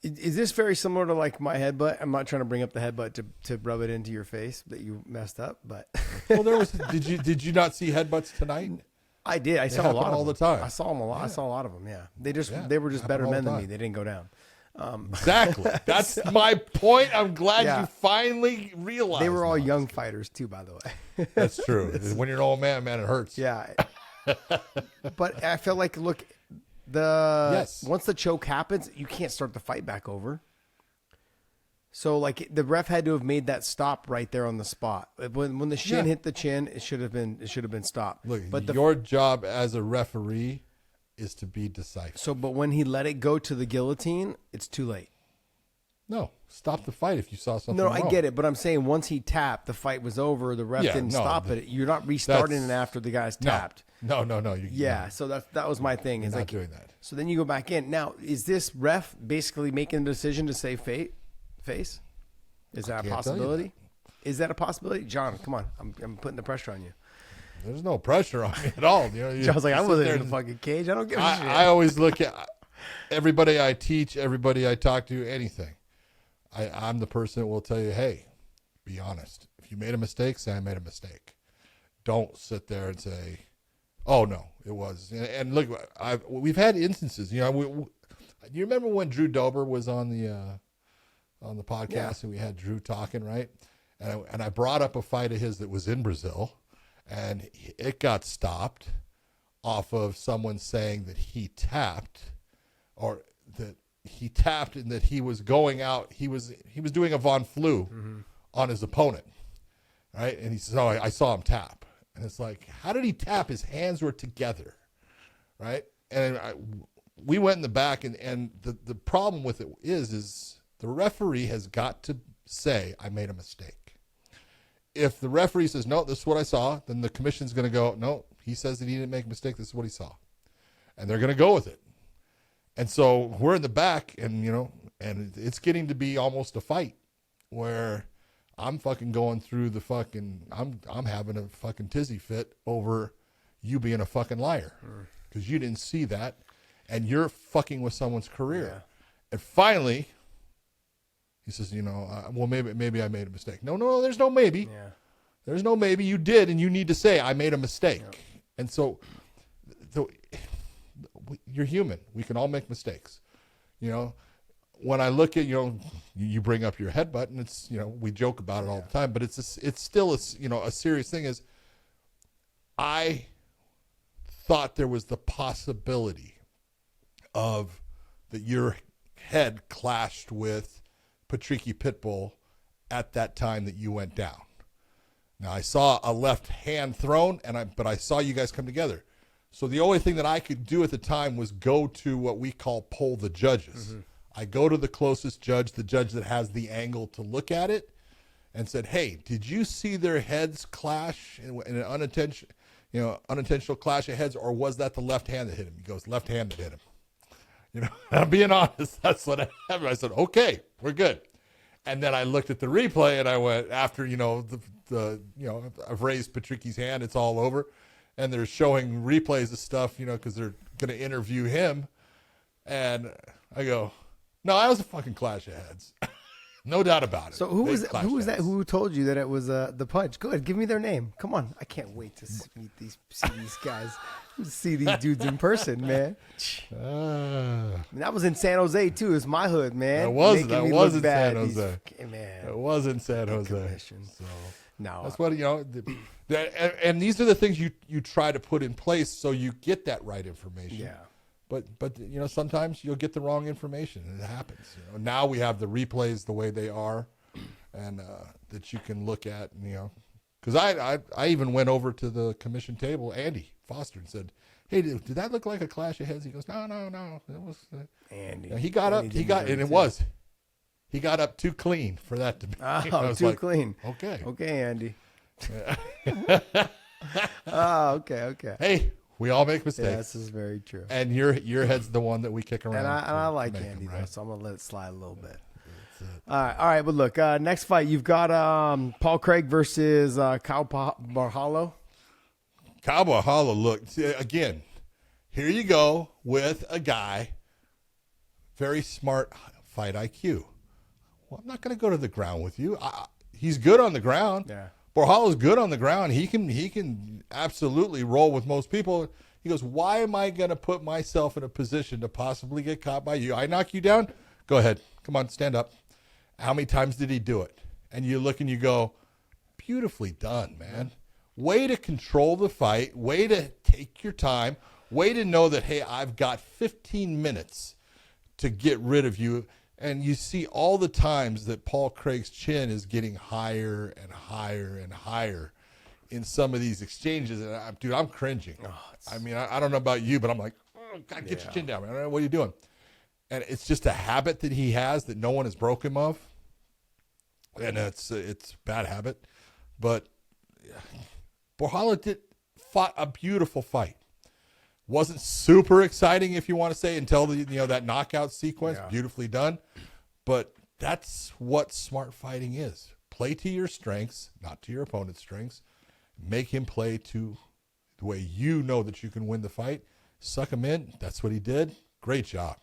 Is this very similar to like my headbutt? I'm not trying to bring up the headbutt to rub it into your face that you messed up, but Well, did you not see headbutts tonight? I did. I saw a happen lot of all them. the time. I saw them a lot. Yeah. I saw a lot of them. Yeah, they were just happen better all men the than me. time. They didn't go down. Exactly. That's my point. I'm glad Yeah. you finally realized. They were all now. young fighters too, by the way. That's true. When you're an old man, it hurts. Yeah, but I feel like once the choke happens, you can't start the fight back over. So like the ref had to have made that stop right there on the spot. When the shin hit the chin, it should have been stopped. Look, but your job as a referee is to be decisive. but when he let it go to the guillotine, it's too late. No, stop the fight if you saw something No, wrong. I get it, but I'm saying once he tapped, the fight was over. The ref didn't stop it. You're not restarting it after the guy's tapped. No. So that was my thing. You're Is not like doing that. So then you go back in. Now, is this ref basically making the decision to save face? Is that a can't tell you possibility? Is that a possibility? John, come on. I'm putting the pressure on you. There's no pressure on me at all. John's like, I wasn't in the fucking cage. I don't give a shit. I always look at everybody I teach, everybody I talk to, anything. I'm the person that will tell you, hey, be honest. If you made a mistake, say I made a mistake. Don't sit there and say, oh, no, it was. And look, we've had instances. You remember when Drew Dober was on the podcast and we had Drew talking, right? And I brought up a fight of his that was in Brazil, and it got stopped off of someone saying that he tapped, or that he tapped and that he was going out. He was doing a Von Flew on his opponent, right? And he says, "Oh, I saw him tap." And it's like, how did he tap? His hands were together, right? And we went in the back, and the problem with it is the referee has got to say, I made a mistake. If the referee says, no, this is what I saw, then the commission's going to go, no, he says that he didn't make a mistake. This is what he saw. And they're going to go with it. And so we're in the back, and, and it's getting to be almost a fight where I'm fucking going through the fucking, I'm having a fucking tizzy fit over you being a fucking liar because you didn't see that, and you're fucking with someone's career. Yeah. And finally, he says, well, maybe I made a mistake. No, there's no maybe. Yeah. There's no maybe. You did, and you need to say, I made a mistake. Yeah. And so you're human. We can all make mistakes. When I look at, you bring up your headbutt, and it's, we joke about it all the time, but it's still a serious thing. Is I thought there was the possibility of that your head clashed with Patricky Pitbull at that time that you went down. Now I saw a left hand thrown, but I saw you guys come together. So the only thing that I could do at the time was go to what we call poll the judges. Mm-hmm. I go to the closest judge, the judge that has the angle to look at it, and said, "Hey, did you see their heads clash in an unintentional clash of heads, or was that the left hand that hit him?" He goes, "Left hand that hit him." I'm being honest. That's what happened. I said, "Okay, we're good." And then I looked at the replay, and I went, after I've raised Patricky's hand, it's all over, and they're showing replays of stuff, because they're going to interview him, and I go, "No, that was a fucking clash of heads." No doubt about it. So who was that? Who told you that it was the punch? Go ahead, give me their name. Come on, I can't wait to see these guys, see these dudes in person, man. That was in San Jose too. It's my hood, man. That was in San Jose. Man, it was in San Jose. So no, that's what and these are the things you try to put in place so you get that right information. Yeah. But sometimes you'll get the wrong information, and it happens. Now we have the replays the way they are, and that you can look at. Because I even went over to the commission table, Andy Foster, and said, "Hey, did that look like a clash of heads?" He goes, "No, it was." Andy. He got up. He got up too clean for that to be. Too clean. Okay, Andy. Oh, okay. Hey. We all make mistakes. Yeah, this is very true. And your head's the one that we kick around. And I like make Andy, him, though, right? so I'm going to let it slide a little bit. All right. But look, next fight, you've got Paul Craig versus Kyle Barhalo. Kyle Barhalo, look, see, again, here you go with a guy, very smart fight IQ. Well, I'm not going to go to the ground with you. He's good on the ground. Yeah. Barhalo's good on the ground. He can absolutely roll with most people. He goes, why am I going to put myself in a position to possibly get caught by you? I knock you down? Go ahead. Come on, stand up. How many times did he do it? And you look and you go, beautifully done, man. Way to control the fight. Way to take your time. Way to know that, hey, I've got 15 minutes to get rid of you. And you see all the times that Paul Craig's chin is getting higher and higher and higher in some of these exchanges. And dude, I'm cringing. I mean, I don't know about you, but I'm like, oh, God, get your chin down, man. What are you doing? And it's just a habit that he has that no one has broke him of. And it's a bad habit. But Barhalo fought a beautiful fight. Wasn't super exciting, if you want to say, until that knockout sequence. Yeah. Beautifully done. But that's what smart fighting is. Play to your strengths, not to your opponent's strengths. Make him play to the way you know that you can win the fight. Suck him in. That's what he did. Great job.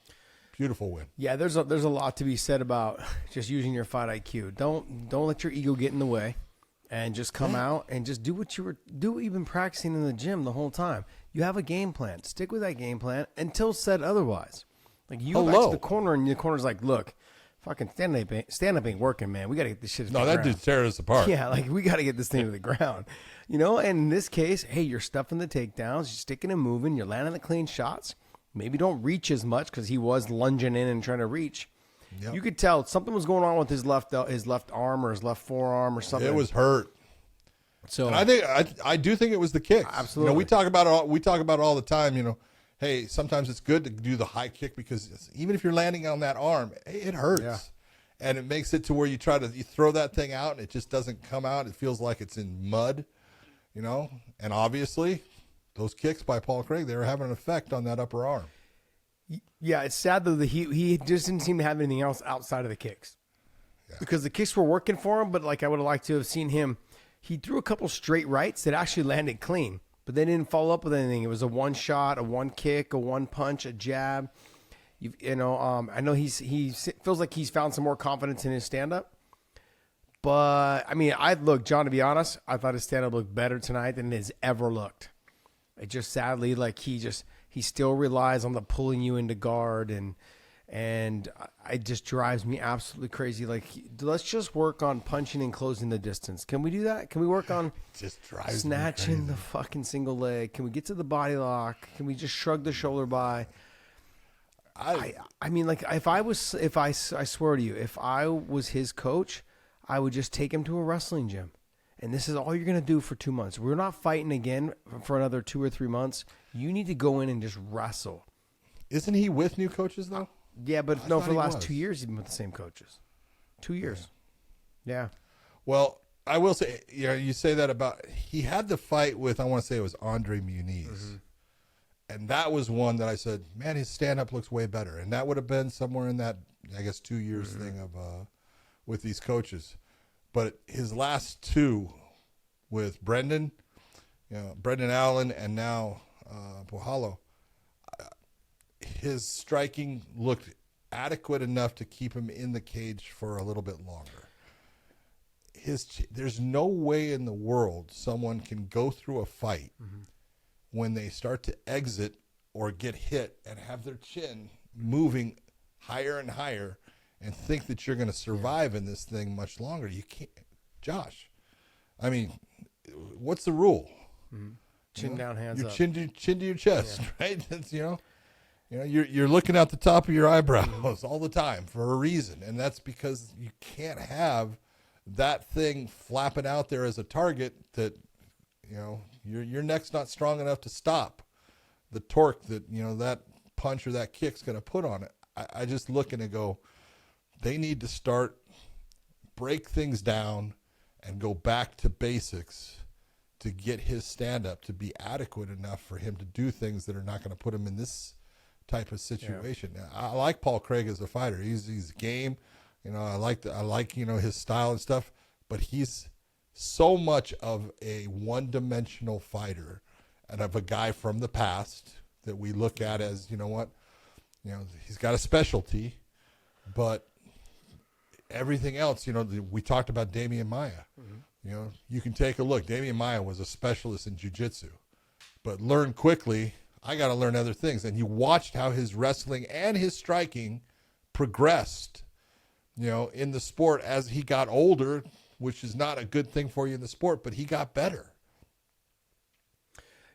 Beautiful win. Yeah, there's a lot to be said about just using your fight IQ. Don't let your ego get in the way, and just come out and just do what you've been practicing in the gym the whole time. You have a game plan. Stick with that game plan until said otherwise. Like you go back to the corner, and the corner's like, look, fucking stand up ain't working, man. We got to get this shit. No, that dude's tearing us apart. Yeah, like we got to get this thing to the ground. And in this case, hey, you're stuffing the takedowns, you're sticking and moving, you're landing the clean shots. Maybe don't reach as much because he was lunging in and trying to reach. Yep. You could tell something was going on with his left arm or his left forearm or something. It was hurt. So and I do think it was the kicks. Absolutely. We talk about it all the time. Hey, sometimes it's good to do the high kick because even if you're landing on that arm, it hurts. Yeah. And it makes it to where you throw that thing out and it just doesn't come out. It feels like it's in mud, And obviously, those kicks by Paul Craig, they were having an effect on that upper arm. Yeah, it's sad though that he just didn't seem to have anything else outside of the kicks. Yeah. Because the kicks were working for him, but like I would have liked to have seen him. He threw a couple straight rights that actually landed clean, but they didn't follow up with anything. It was a one shot, a one kick, a one punch, a jab. I know he feels like he's found some more confidence in his stand up. But I mean, John, to be honest, I thought his stand up looked better tonight than it has ever looked. It just sadly, like he still relies on the pulling you into guard, and it just drives me absolutely crazy. Like, let's just work on punching and closing the distance. Can we do that? Can we work on just drives snatching the fucking single leg? Can we get to the body lock? Can we just shrug the shoulder by? I mean, like I swear to you, if I was his coach, I would just take him to a wrestling gym. And this is all you're going to do for 2 months. We're not fighting again for another 2 or 3 months. You need to go in and just wrestle. Isn't he with new coaches, though? Yeah, but no, for the last 2 years, he's been with the same coaches. 2 years. Yeah. Well, I will say, you say that about, he had the fight with, I want to say it was Andre Muniz. Mm-hmm. And that was one that I said, man, his stand-up looks way better. And that would have been somewhere in that, I guess, 2 years thing of with these coaches. But his last two with Brendan Allen, and now Barhalo, his striking looked adequate enough to keep him in the cage for a little bit longer. There's no way in the world someone can go through a fight when they start to exit or get hit and have their chin moving higher and higher and think that you're going to survive in this thing much longer. You can't. Josh, I mean, what's the rule? Chin down, hands up. Chin to your chest, right? That's, you're looking at the top of your eyebrows all the time for a reason, and that's because you can't have that thing flapping out there as a target that, your neck's not strong enough to stop the torque that, that punch or that kick's going to put on it. I just look and go, they need to break things down and go back to basics to get his stand-up to be adequate enough for him to do things that are not going to put him in this type of situation. Yeah. I like Paul Craig as a fighter. He's game. I like his style and stuff, but he's so much of a one-dimensional fighter and of a guy from the past that we look at as, he's got a specialty, but everything else, we talked about Damian Maia. Mm-hmm. You can take a look. Damian Maia was a specialist in jiu-jitsu, but learn quickly, I got to learn other things. And you watched how his wrestling and his striking progressed, in the sport as he got older, which is not a good thing for you in the sport, but he got better.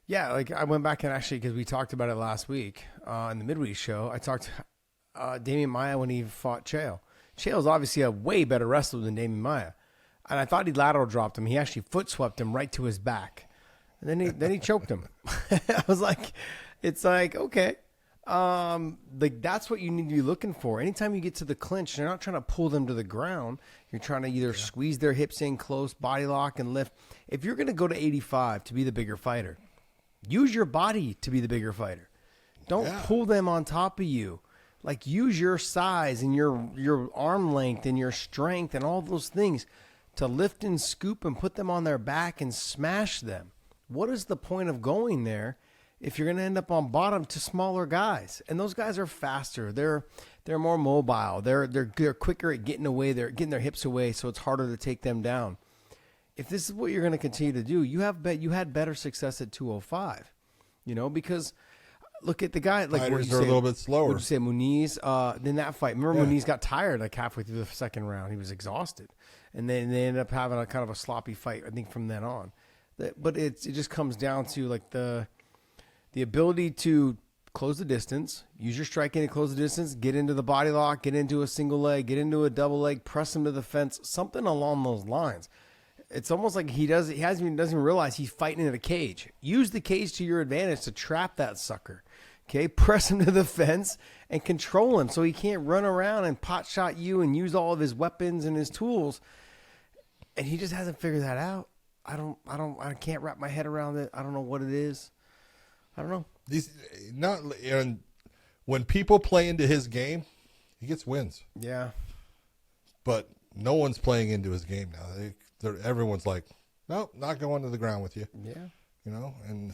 Yeah, like I went back and actually, because we talked about it last week in the midweek show, I talked to Damian Maia when he fought Chael. Chael's obviously a way better wrestler than Damian Maia. And I thought he lateral dropped him. He actually foot swept him right to his back. And then he choked him. I was like, it's like, okay. That's what you need to be looking for. Anytime you get to the clinch, you're not trying to pull them to the ground. You're trying to either squeeze their hips in close, body lock, and lift. If you're going to go to 85 to be the bigger fighter, use your body to be the bigger fighter. Don't pull them on top of you. Like, use your size and your arm length and your strength and all those things to lift and scoop and put them on their back and smash them. What is the point of going there if you're going to end up on bottom to smaller guys? And those guys are faster. They're more mobile. They're quicker at getting away. They're getting their hips away, so it's harder to take them down. If this is what you're going to continue to do, you had better success at 205. Because look at the guy. Like, fighters are a little bit slower. What did you say, Muniz? Then that fight. Remember, Muniz got tired like halfway through the second round. He was exhausted, and then they ended up having a kind of a sloppy fight. I think from then on. But it just comes down to like the ability to close the distance, use your striking to close the distance, get into the body lock, get into a single leg, get into a double leg, press him to the fence, something along those lines. It's almost like he doesn't even realize he's fighting in a cage. Use the cage to your advantage to trap that sucker. Okay, press him to the fence and control him so he can't run around and pot shot you and use all of his weapons and his tools. And he just hasn't figured that out. I can't wrap my head around it. I don't know what it is. I don't know. And when people play into his game, he gets wins. Yeah. But no one's playing into his game now. Everyone's like, nope, not going to the ground with you. Yeah. And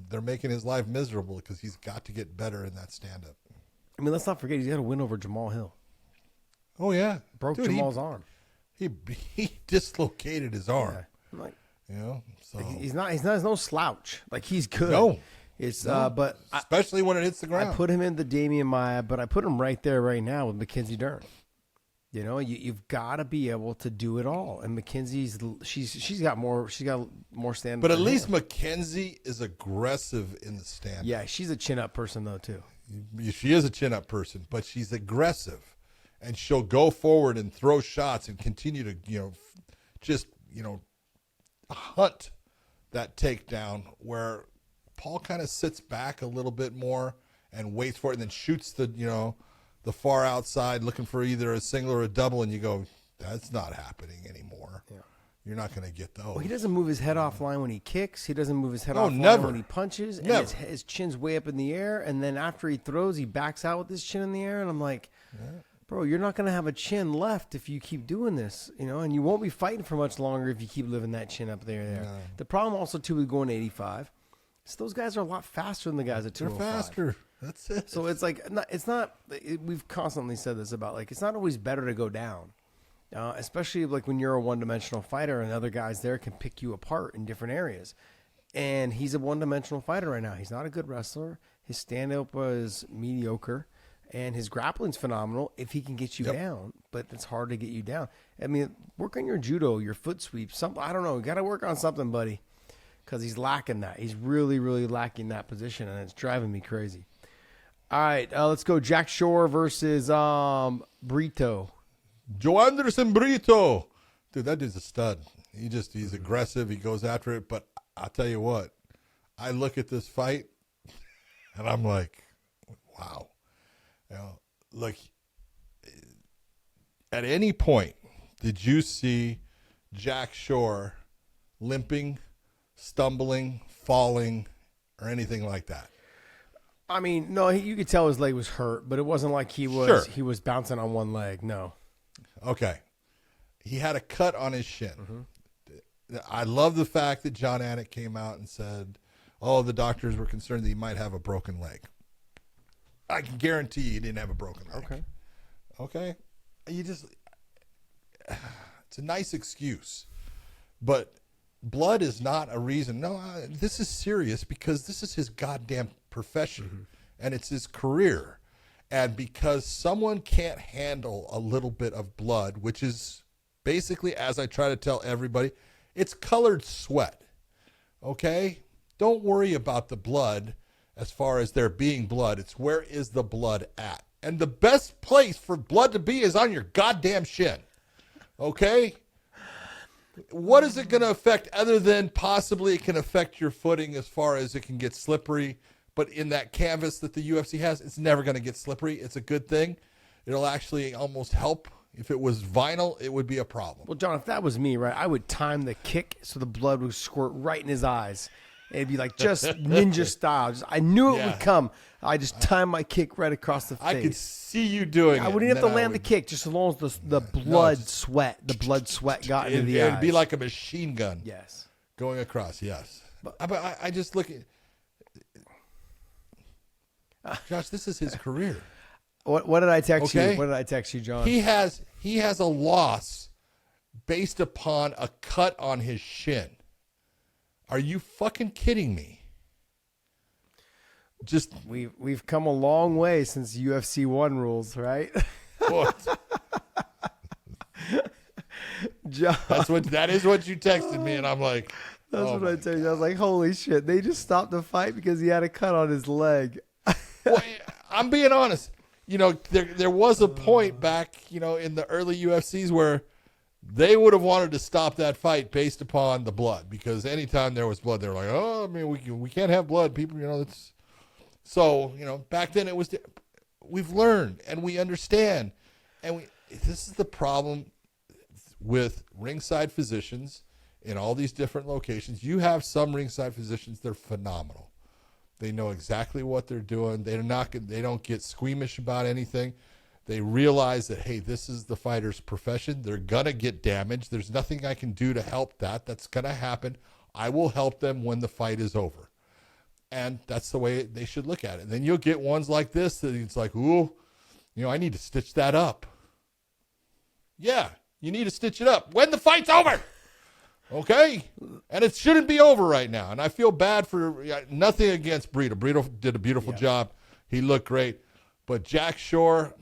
they're making his life miserable because he's got to get better in that stand-up. I mean, let's not forget he's got a win over Jamal Hill. Oh, yeah. Broke Jamal's arm. He dislocated his arm. Yeah. Like, so he's no slouch. Like, he's good. No. It's no. But especially when it hits the ground. I put him in the Damian Maia, but I put him right there right now with Mackenzie Dern. You've got to be able to do it all. And Mackenzie's she's got more stand. But at least Mackenzie is aggressive in the stand. Yeah, she's a chin up person though too. She is a chin up person, but she's aggressive, and she'll go forward and throw shots and continue to hunt that takedown. Where Paul kind of sits back a little bit more and waits for it, and then shoots the far outside looking for either a single or a double, and you go, that's not happening anymore. Yeah. You're not going to get those. Well, he doesn't move his head offline when he kicks. He doesn't move his head offline never. when he punches. And never. His chin's way up in the air, and then after he throws, he backs out with his chin in the air, and I'm like, bro, you're not going to have a chin left if you keep doing this, and you won't be fighting for much longer if you keep living that chin up there. No. The problem also, too, with going to 85 is those guys are a lot faster than the guys at 205. They're faster. That's it. So it's like, we've constantly said this about, like, it's not always better to go down, especially like when you're a one-dimensional fighter and other guys there can pick you apart in different areas. And he's a one-dimensional fighter right now. He's not a good wrestler. His stand-up was mediocre, and his grappling's phenomenal if he can get you down, but it's hard to get you down. I mean, work on your judo, your foot sweep, I don't know. You got to work on something, buddy, because he's lacking that. He's really, really lacking that position, and it's driving me crazy. All right, let's go. Jack Shore versus Brito. Joe Anderson Brito. Dude, that dude's a stud. He's aggressive. He goes after it. But I'll tell you what, I look at this fight, and I'm like, wow. Look, at any point, did you see Jack Shore limping stumbling, falling, or anything like that? I mean, no, you could tell his leg was hurt, but it wasn't like he was bouncing on one leg. No. Okay. He had a cut on his shin. I love the fact that John Anik came out and said, oh, the doctors were concerned that he might have a broken leg. I can guarantee you he didn't have a broken leg. Okay. It's a nice excuse, but blood is not a reason. No, this is serious because this is his goddamn profession and it's his career. And because someone can't handle a little bit of blood, which is basically, as I try to tell everybody, it's colored sweat. Okay? Don't worry about the blood as far as there being blood. It's where is the blood at? And the best place for blood to be is on your goddamn shin. Okay? What is it going to affect other than possibly it can affect your footing as far as it can get slippery? But in that canvas that the UFC has, it's never going to get slippery. It's a good thing. It'll actually almost help. If it was vinyl, it would be a problem. Well, John, if that was me, right, I would time the kick so the blood would squirt right in his eyes. It'd be like just ninja style. I knew it would come. I just timed my kick right across the face. I could see you doing it. I wouldn't have to land the kick, just as long as the blood sweat got into the eyes. It'd be like a machine gun. Yes. Going across, yes. But I just look at... Josh, this is his career. What did I text you? What did I text you, John? He has a loss based upon a cut on his shin. Are you fucking kidding me? Just we've come a long way since UFC 1 rules, right? What? John, that is what you texted me, and I'm like, that's what I texted you. I was like, holy shit! They just stopped the fight because he had a cut on his leg. Well, I'm being honest. You know, there was a point back, you know, in the early UFCs where they would have wanted to stop that fight based upon the blood, because anytime there was blood, they were like, oh, I mean, we can't have blood. People, you know, it's so, you know, back then it was. We've learned and we understand, and this is the problem with ringside physicians in all these different locations. You have some ringside physicians; they're phenomenal. They know exactly what they're doing. They don't get squeamish about anything. They realize that, hey, this is the fighter's profession. They're going to get damaged. There's nothing I can do to help that. That's going to happen. I will help them when the fight is over. And that's the way they should look at it. And then you'll get ones like this that it's like, ooh, you know, I need to stitch that up. Yeah, you need to stitch it up when the fight's over. Okay? And it shouldn't be over right now. And I feel bad for nothing against Brito. Brito did a beautiful job. He looked great. But Jack Shore,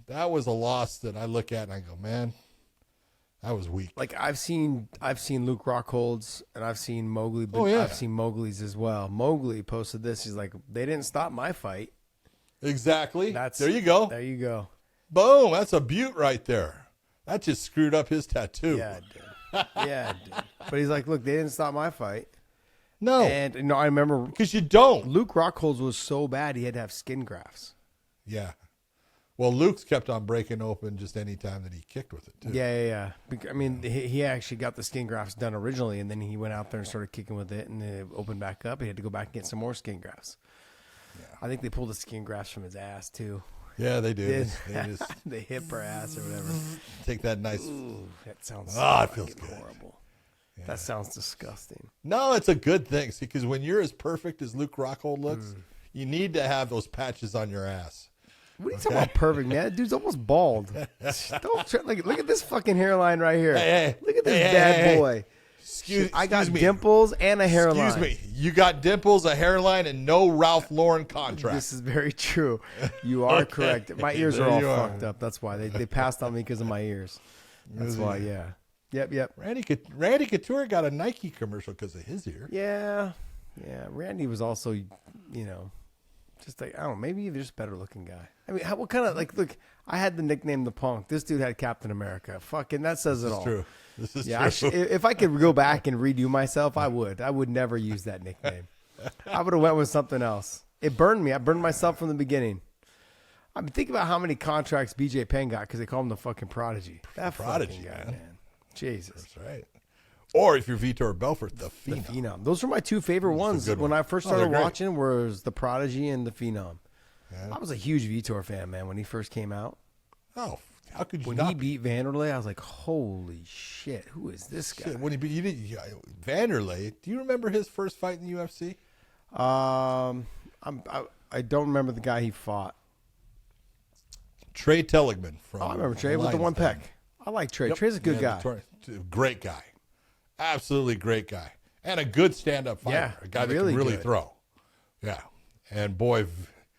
that was a loss that I look at and I go, man, that was weak. Like I've seen Luke Rockhold's and I've seen Mowgli, but I've seen Mowgli's as well. Mowgli posted this. He's like, they didn't stop my fight. Exactly. There you go. There you go. Boom. That's a beaut right there. That just screwed up his tattoo. Yeah, it did. Yeah, it did. But he's like, look, they didn't stop my fight. No. And no, I remember. Because you don't. Luke Rockhold's was so bad he had to have skin grafts. Yeah. Well, Luke's kept on breaking open just any time that he kicked with it, too. Yeah. I mean, he actually got the skin grafts done originally, and then he went out there and started kicking with it, and then it opened back up. He had to go back and get some more skin grafts. Yeah. I think they pulled the skin grafts from his ass, too. Yeah, they do. They hit her ass or whatever. Take that nice. Ooh, that sounds it feels good. Horrible. Yeah. That sounds disgusting. No, it's a good thing. See, because when you're as perfect as Luke Rockhold looks, you need to have those patches on your ass. What are you talking about perfect, man? That dude's almost bald. Don't try, look at this fucking hairline right here. Hey, look at this bad boy. I got dimples and a hairline. Excuse me. You got dimples, a hairline, and no Ralph Lauren contract. This is very true. You are correct. My ears are all fucked up. That's why. They passed on me because of my ears. That's why, yeah. Yep. Randy Couture got a Nike commercial because of his ear. Yeah. Randy was also, you know, just like, I don't know, maybe you're just a better looking guy. I mean, what kind of, like, look, I had the nickname The Punk. This dude had Captain America. Fucking, that says it all. True. This is true. If I could go back and redo myself, I would. I would never use that nickname. I would have went with something else. It burned me. I burned myself from the beginning. I mean, think about how many contracts BJ Penn got because they call him the fucking Prodigy. That Prodigy, fucking guy, man. Jesus. That's right. Or if you're Vitor Belfort, the The Phenom. Phenom. Those were my two favorite ones good when one. I first Oh, they're started great. watching. Was the Prodigy and the Phenom. Yeah. I was a huge Vitor fan, man, when he first came out. Oh, how could you When not he beat Vanderlei, I was like, "Holy shit, who is this guy?" Shit, when he beat you did Vanderlei? Do you remember his first fight in the UFC? I don't remember the guy he fought. Trey Telligman from. I remember Trey with the Lions one Den. peck. I like Trey. Yep. Trey's a good Yeah, guy. Great guy. Absolutely great guy. And a good stand-up fighter. Yeah, A guy that really can really good. throw. Yeah. And boy,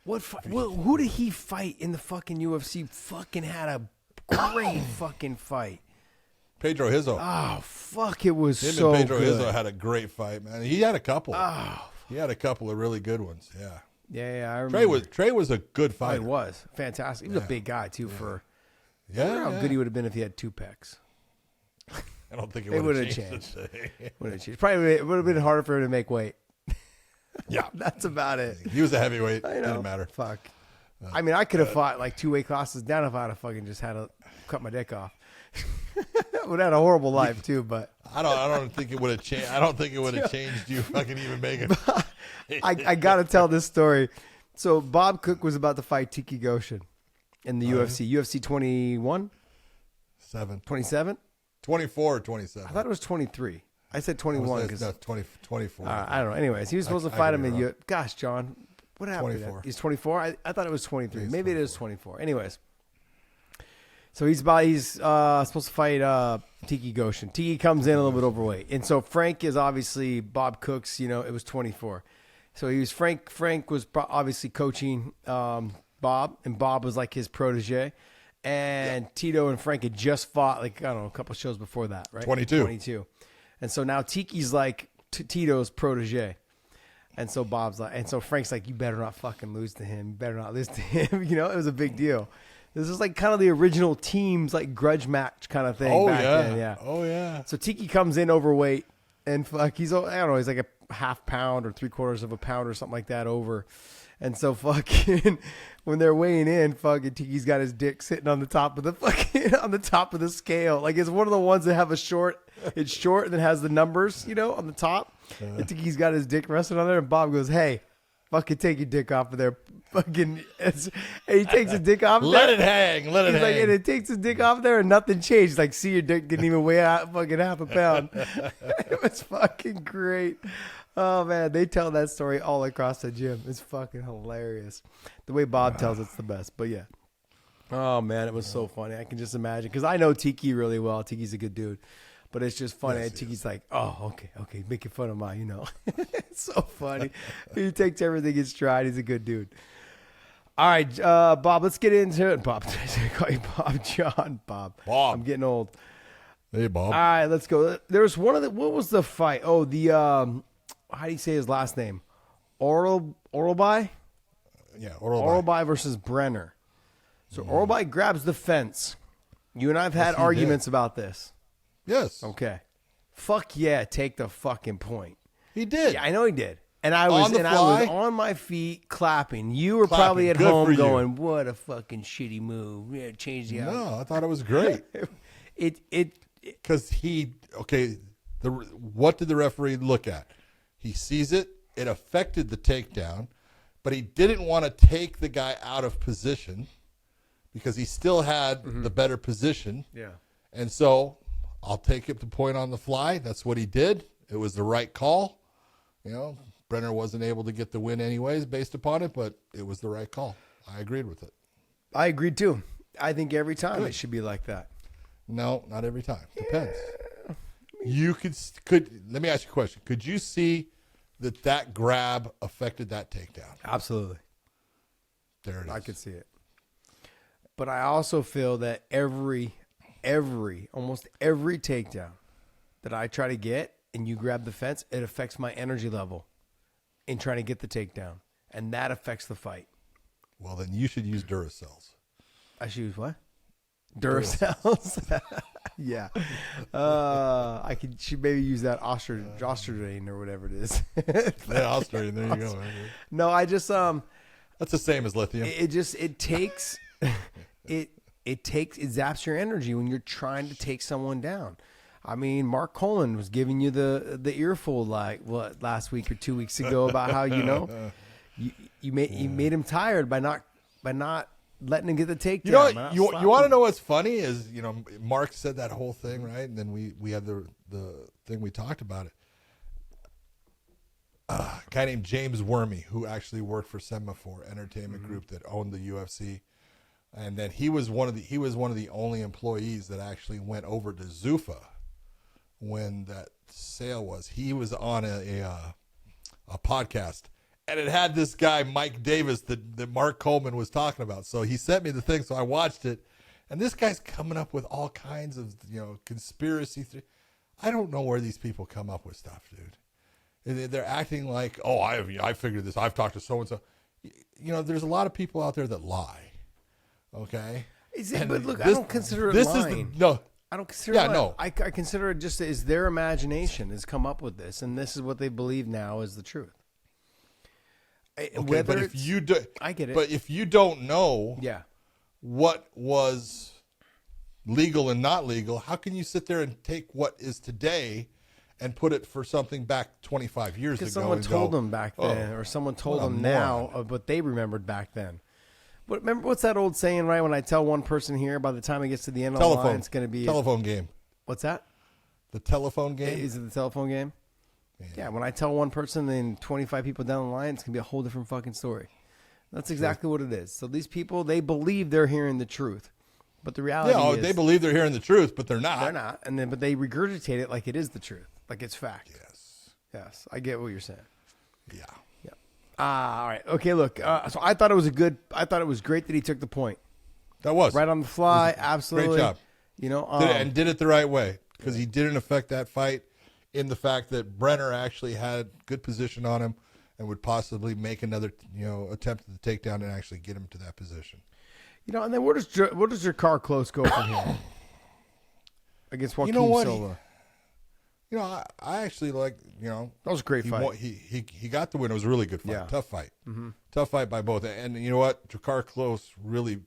Who did he fight in the fucking UFC? Fucking had a great fucking fight. Pedro Hizzo. Oh fuck, it was Him so and Pedro good. Hizzo had a great fight, man. He had a couple. Oh. He had a couple of really good ones. Yeah. Yeah, I remember. Trey was a good Oh, fighter. he was fantastic. He was a big guy too. For I Yeah. wonder how good he would have been if he had two pecs. I don't think It it would would've have changed. changed. Would have changed. Probably it would have been harder for him to make weight. Yeah. That's about it. He was a heavyweight. I know. Didn't matter. Fuck. I mean, I could have fought like two weight classes down if I'd have fucking just had to cut my dick off. Would have had a horrible life too, but I don't think it would have changed. I don't think it would have changed you fucking even making. I got to tell this story. So Bob Cook was about to fight Tiki Goshen in the UFC. UFC 21, 27? 24 or 27. I thought it was 23. I said 21 because no, 24. I don't know. Anyways, he was supposed to I fight could him be in wrong. Gosh, John, what happened? 24. He's 24. I thought it was 23. He's Maybe it is 24. Anyways, so he's supposed to fight Tiki Goshen. Tiki comes in a little bit overweight, and so Frank is obviously Bob Cook's. It was 24. So he was Frank. Frank was obviously coaching Bob, and Bob was like his protege. And Tito and Frank had just fought like I don't know a couple shows before that, right? 22. And so now Tiki's like Tito's protege. And so Frank's like, you better not fucking lose to him. You better not lose to him. It was a big deal. This is like kind of the original teams, like grudge match kind of thing. Oh back yeah. then, yeah. Oh yeah. So Tiki comes in overweight and he's I don't know, he's like a half pound or 3/4 of a pound or something like that over. And so fucking when they're weighing in, fucking Tiki's got his dick sitting on the top of the scale. Like it's one of the ones that have it's short and then has the numbers, on the top. And Tiki's got his dick resting on there and Bob goes, "Hey, fucking take your dick off of there." And he takes his dick off of there. Let it hang. He's like, and it takes his dick off there and nothing changed. He's like, see, your dick didn't even weigh out fucking half a pound. It was fucking great. Oh man, they tell that story all across the gym. It's fucking hilarious. The way Bob tells it's the best. But yeah. Oh man, it was so funny. I can just imagine because I know Tiki really well. Tiki's a good dude. But it's just funny. Yes, Tiki's like, oh, okay, making fun of mine, It's so funny. He takes everything in stride. He's a good dude. All right, Bob, let's get into it. Bob, I call you Bob, John, Bob. I'm getting old. Hey, Bob. All right, let's go. There's one of the. What was the fight? Oh, the how do you say his last name? Oralby? Yeah, Oralby versus Brenner. So Oralby grabs the fence. You and I have had he arguments about this. Yes. Okay. Fuck yeah, take the fucking point. He did. Yeah, I know he did. And I was on my feet clapping. You were probably at Good home for you. going, "What a fucking shitty move. Yeah, change the outcome." No, I thought it was great. Because what did the referee look at? He sees it. It affected the takedown, but he didn't want to take the guy out of position because he still had the better position. Yeah. And so I'll take it the point on the fly. That's what he did. It was the right call. Brenner wasn't able to get the win anyways based upon it, but it was the right call. I agreed with it. I agreed too. I think every time it should be like that. No, not every time. Depends. You could let me ask you a question. Could you see that grab affected that takedown? Absolutely. There it is. I could see it. But I also feel that almost every takedown that I try to get and you grab the fence, it affects my energy level in trying to get the takedown. And that affects the fight. Well, then you should use Duracells. I should use what? Duracells? Yeah. I should maybe use that Osterdain or whatever it is. Yeah, Austrian. There you go. Man. No, I just That's the same as lithium. it takes it zaps your energy when you're trying to take someone down. I mean, Mark Coleman was giving you the earful like what last week or 2 weeks ago about how you made him tired by not letting him get the takedown. You want to know what's funny is Mark said that whole thing, right, and then we had the thing we talked about it. A guy named James Wormy, who actually worked for Semaphore Entertainment Group that owned the UFC, and then he was one of the only employees that actually went over to Zuffa when that sale was. He was on a podcast, and it had this guy Mike Davis that Mark Coleman was talking about. So he sent me the thing, so I watched it, and this guy's coming up with all kinds of conspiracy. I don't know where these people come up with stuff, dude. They're acting like, oh, I figured this. I've talked to so and so. There's a lot of people out there that lie. Okay. But look, I don't consider it lying. I don't consider it. No. I consider it just as their imagination has come up with this, and this is what they believe now is the truth. Okay, but if you do, I get it. But if you don't know, what was legal and not legal, how can you sit there and take what is today and put it for something back 25 years ago? Because someone told them back then, or someone told them now of what they remembered back then. But remember, what's that old saying, right? When I tell one person here, by the time it gets to the end of the line, it's going to be telephone game. What's that? The telephone game? Is it the telephone game? Yeah, when I tell one person, then 25 people down the line, it's going to be a whole different fucking story. That's exactly what it is. So these people, they believe they're hearing the truth. But the reality is... they believe they're hearing the truth, but they're not. They're not. But they regurgitate it like it is the truth. Like it's fact. Yes. I get what you're saying. Yeah. All right. Okay, look. So I thought it was great that he took the point. That was. Right on the fly. Absolutely. Great job. Did it the right way. Because he didn't affect that fight in the fact that Brenner actually had good position on him and would possibly make another, attempt at the takedown and actually get him to that position. And then where does your car close go from here? Against Joaquin Silva. I actually like, that was a great fight. He got the win. It was a really good fight. Yeah. Tough fight. Tough fight by both. And you know what? Jakar Close really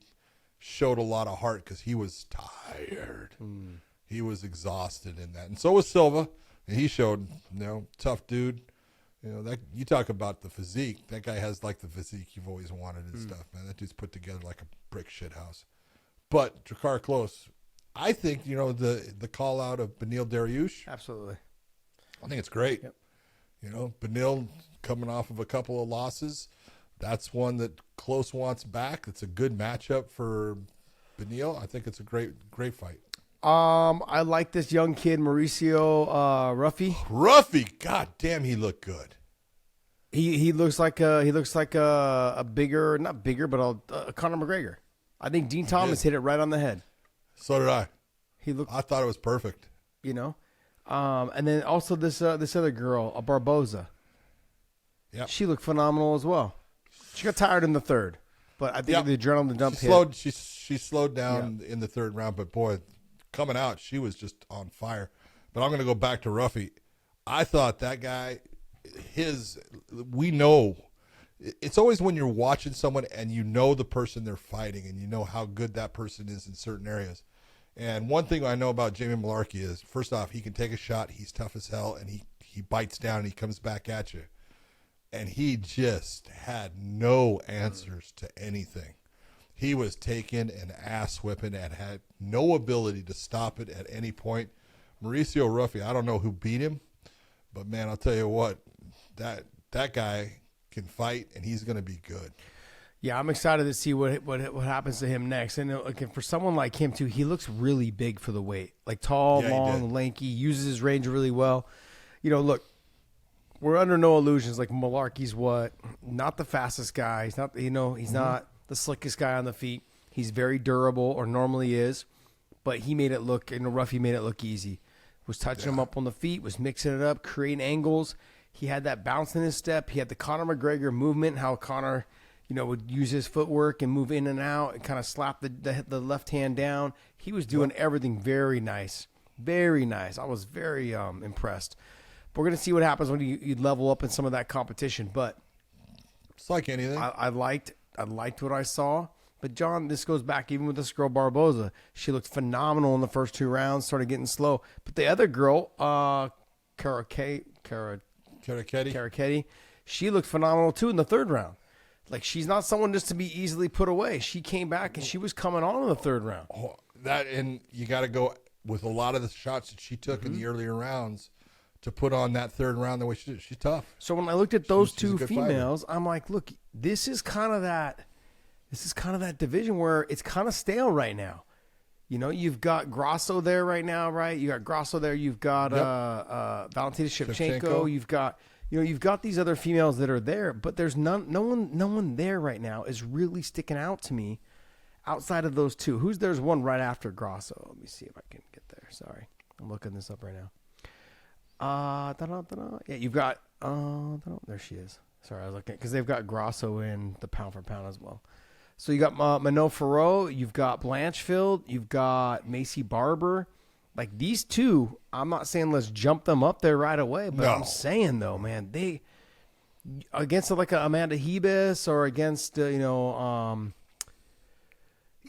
showed a lot of heart because he was tired. He was exhausted in that. And so was Silva. And he showed, tough dude. That you talk about the physique. That guy has like the physique you've always wanted and stuff, man. That dude's put together like a brick shit house. But Jakar Close, I think, the call out of Beneil Dariush. Absolutely. I think it's great. Yep. Beneil coming off of a couple of losses. That's one that Close wants back. It's a good matchup for Beneil. I think it's a great fight. I like this young kid, Mauricio Ruffy. Ruffy, god damn, he looked good. He looks like a bigger, not bigger, but a Conor McGregor. I think Dean Thomas hit it right on the head. So did I. I thought it was perfect. And then also this other girl, Barboza. Yeah, she looked phenomenal as well. She got tired in the third, but I think the adrenaline dump hit. She slowed down in the third round, but boy, coming out, she was just on fire. But I'm going to go back to Ruffy. I thought that guy, we know, it's always when you're watching someone and you know the person they're fighting and you know how good that person is in certain areas. And one thing I know about Jamie Malarkey is, first off, he can take a shot. He's tough as hell, and he bites down and he comes back at you. And he just had no answers to anything. He was taking an ass whipping and had no ability to stop it at any point. Mauricio Ruffy, I don't know who beat him, but man, I'll tell you what, that guy can fight and he's going to be good. Yeah, I'm excited to see what happens to him next. And for someone like him too, he looks really big for the weight. Like tall, long, lanky, uses his range really well. Look, we're under no illusions. Like Malarkey's not the fastest guy. He's not, he's not the slickest guy on the feet. He's very durable, or normally is, but he made it look, Ruffy made it look easy. Was touching him up on the feet, was mixing it up, creating angles. He had that bounce in his step. He had the Conor McGregor movement, how Conor, would use his footwork and move in and out and kind of slap the left hand down. He was doing everything very nice. Very nice. I was very impressed. But we're going to see what happens when you level up in some of that competition. But it's like anything. I liked what I saw. But John, this goes back even with this girl Barboza. She looked phenomenal in the first 2 rounds, started getting slow. But the other girl, Karaketty, she looked phenomenal too in the 3rd round. Like, she's not someone just to be easily put away. She came back and she was coming on in the 3rd round. Oh, and you got to go with a lot of the shots that she took in the earlier rounds to put on that 3rd round the way she did. She's tough. So when I looked at those she's a 2 good females, I'm like, look, this is kind of that division where it's kind of stale right now. You know, you've got Grasso there right now, right? You got Grasso there. You've got Valentina Shevchenko. You've got these other females that are there, but there's no one there right now is really sticking out to me outside of those 2. There's one right after Grasso. Let me see if I can get there. Sorry. I'm looking this up right now. Yeah, you've got there she is. Sorry, I was looking because they've got Grasso in the pound for pound as well. So you got Manon Farreau, you've got Blanchfield, you've got Macy Barber. Like, these 2, I'm not saying let's jump them up there right away, but I'm saying though, man, they against like a Amanda Hebus or against a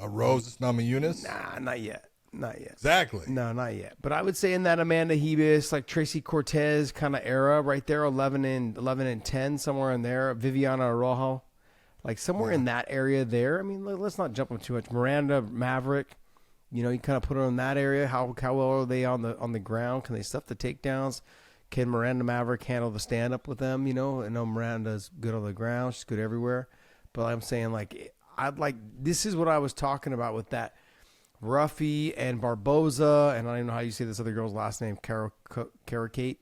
Rose Namajunas? Nah, not yet. Exactly. No, not yet. But I would say in that Amanda Hebus, like Tracy Cortez kind of era right there, 11 and 10, somewhere in there. Viviana Araujo, like somewhere in that area there. I mean, let's not jump them too much. Miranda Maverick, you kind of put her in that area. How well are they on the ground? Can they stuff the takedowns? Can Miranda Maverick handle the stand up with them? I know Miranda's good on the ground. She's good everywhere. But I'm saying, like, this is what I was talking about with that Ruffy and Barboza, and I don't even know how you say this other girl's last name, Karakate.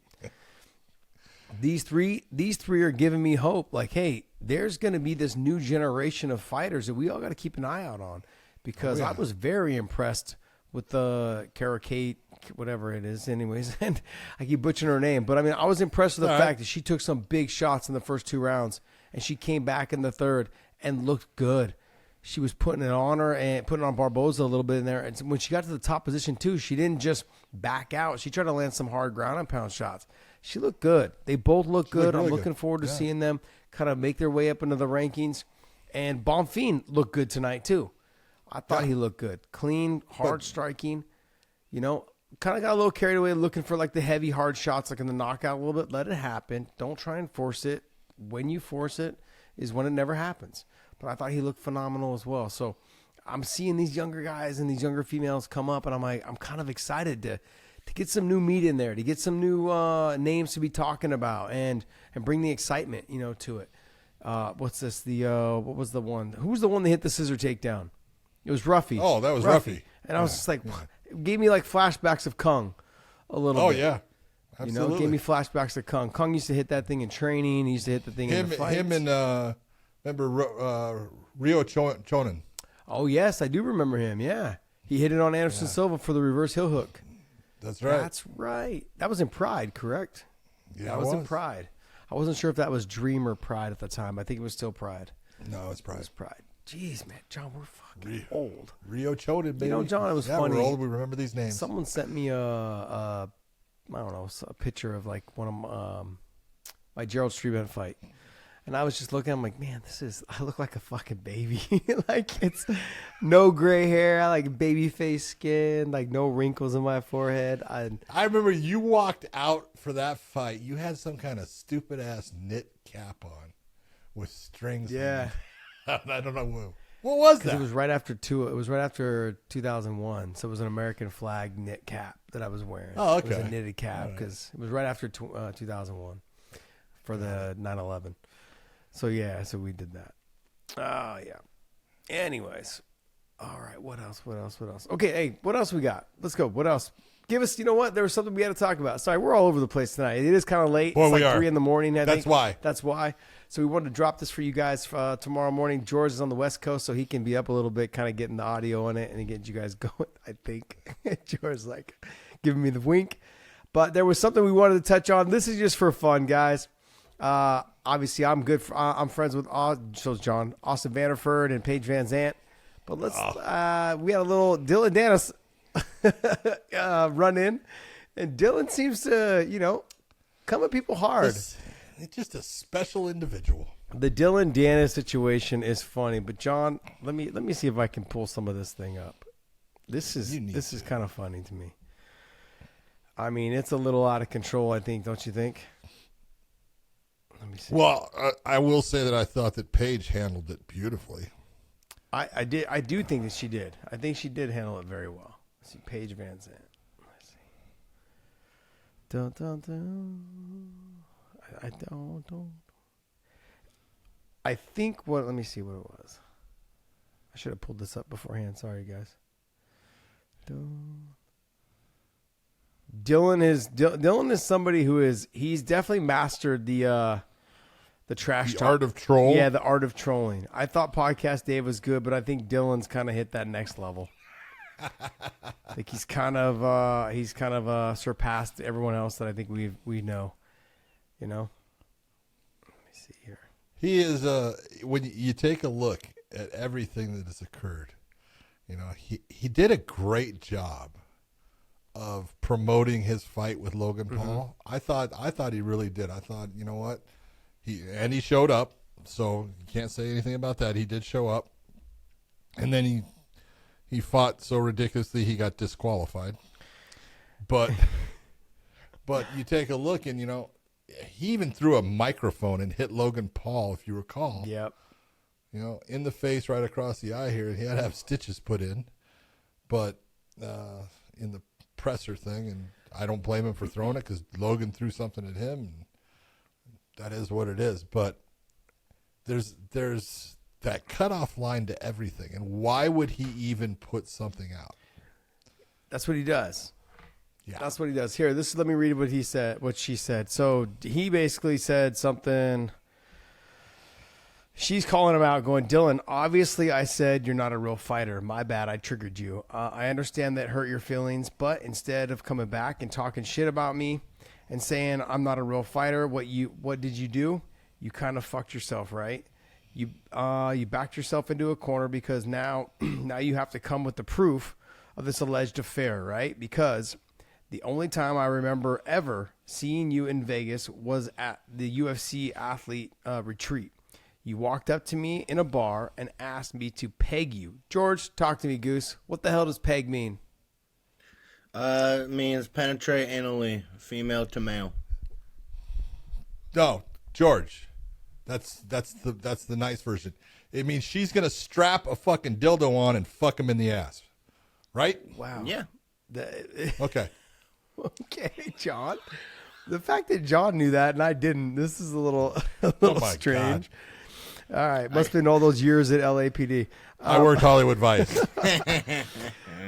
These three are giving me hope. Like, hey, there's going to be this new generation of fighters that we all got to keep an eye out on, because I was very impressed with the Karakate, whatever it is, anyways. And I keep butchering her name, but I mean, I was impressed with the fact that she took some big shots in the first 2 rounds, and she came back in the 3rd and looked good. She was putting it on her and putting on Barboza a little bit in there. And when she got to the top position too, she didn't just back out. She tried to land some hard ground and pound shots. She looked good. They both look good. I'm looking forward to seeing them kind of make their way up into the rankings. And Bonfim looked good tonight too. I thought he looked good. Clean, hard striking. Kind of got a little carried away looking for like the heavy, hard shots, like in the knockout a little bit. Let it happen. Don't try and force it. When you force it is when it never happens. But I thought he looked phenomenal as well. So I'm seeing these younger guys and these younger females come up, and I'm kind of excited to get some new meat in there, to get some new names to be talking about, and bring the excitement, to it. What's this? What was the one? Who was the one that hit the scissor takedown? It was Ruffy. Oh, that was Ruffy. And I was just like, it gave me like flashbacks of Kung a little bit. Oh, yeah. Absolutely. It gave me flashbacks of Kung. Kung used to hit that thing in training. He used to hit the thing in the fights. Him and... remember Rio Chonin? Oh, yes, I do remember him, yeah. He hit it on Anderson Silva for the reverse heel hook. That's right. That's right. That was in Pride, correct? Yeah, that was in Pride. I wasn't sure if that was Dream or Pride at the time. I think it was still Pride. No, it's Pride. It was Pride. Jeez, man. John, we're fucking old. Rio Chonin, baby. John, it was funny. We're old. We remember these names. Someone sent me I don't know, a picture of like one of my Gerald Streetman fight. And I was just looking, I'm like, man, I look like a fucking baby. Like, it's no gray hair. I like baby face skin, like no wrinkles in my forehead. I remember you walked out for that fight. You had some kind of stupid ass knit cap on with strings. Yeah. I don't know what was that? It was right after 2001. So it was an American flag knit cap that I was wearing. Oh, okay. It was a knitted cap because it was right after 2001 for the 9/11. So, yeah, we did that. Oh, yeah. Anyways. All right, what else? Okay, hey, what else we got? Let's go. What else? Give us, you know what? There was something we had to talk about. Sorry, we're all over the place tonight. It is kind of late. Boy, it's like we are. 3 in the morning, I think. That's why. So we wanted to drop this for you guys tomorrow morning. George is on the West Coast, so he can be up a little bit, kind of getting the audio on it and getting you guys going, I think. George's like giving me the wink. But there was something we wanted to touch on. This is just for fun, guys. Obviously, I'm friends with John, Austin Vanderford and Paige VanZant. But we had a little Dillon Danis run in, and Dillon seems to, come at people hard. It's just a special individual. The Dillon Danis situation is funny, but John, let me see if I can pull some of this thing up. This is kind of funny to me. I mean, it's a little out of control, I think, don't you think? Let me see. Well, I will say that I thought that Paige handled it beautifully. I do think that she did. I think she did handle it very well. Let's see, Paige VanZant. Let's see. Dun, dun, dun. I don't. I think let me see what it was. I should have pulled this up beforehand. Sorry, guys. Dillon is somebody he's definitely mastered the trash talk. Art of troll. Yeah, the art of trolling. I thought Podcast Dave was good, but I think Dillon's kind of hit that next level. I think he's kind of surpassed everyone else that I think we know. You know. Let me see here. He is when you take a look at everything that has occurred, you know, he did a great job of promoting his fight with Logan Paul. I thought he really did. I thought, you know what? He showed up, so you can't say anything about that. He did show up. And then he fought so ridiculously he got disqualified. But you take a look and, you know, he even threw a microphone and hit Logan Paul, if you recall. Yep. You know, in the face, right across the eye here. He had to have stitches put in, but in the presser thing, and I don't blame him for throwing it because Logan threw something at him, and that is what it is. But there's that cutoff line to everything, and why would he even put something out? That's what he does. Yeah. That's what he does. Here, let me read what she said. So he basically said something. She's calling him out, going, Dillon, obviously I said you're not a real fighter. My bad, I triggered you. I understand that hurt your feelings, but instead of coming back and talking shit about me and saying I'm not a real fighter, what did you do? You kind of fucked yourself, right? You backed yourself into a corner because now you have to come with the proof of this alleged affair, right? Because the only time I remember ever seeing you in Vegas was at the UFC athlete retreat. You walked up to me in a bar and asked me to peg you. George, talk to me, Goose. What the hell does peg mean? It means penetrate anally, female to male. No, George. That's the nice version. It means she's gonna strap a fucking dildo on and fuck him in the ass, right? Wow. Yeah. Okay. Okay, John. The fact that John knew that and I didn't, this is a little strange. God. All right. Must have been all those years at LAPD. I worked Hollywood Vice.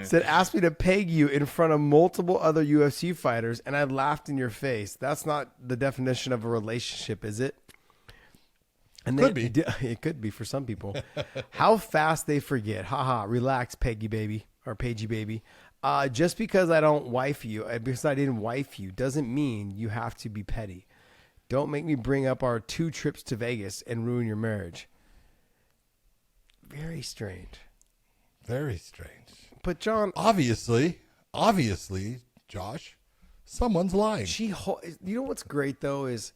Said, asked me to peg you in front of multiple other UFC fighters, and I laughed in your face. That's not the definition of a relationship, is it? And Could be. It could be for some people. How fast they forget. Haha, relax, Peggy baby, or Paigey baby. Just because I don't wife you, because I didn't wife you, doesn't mean you have to be petty. Don't make me bring up our 2 trips to Vegas and ruin your marriage. Very strange. Very strange. But John, Obviously, Josh, someone's lying. you know what's great though is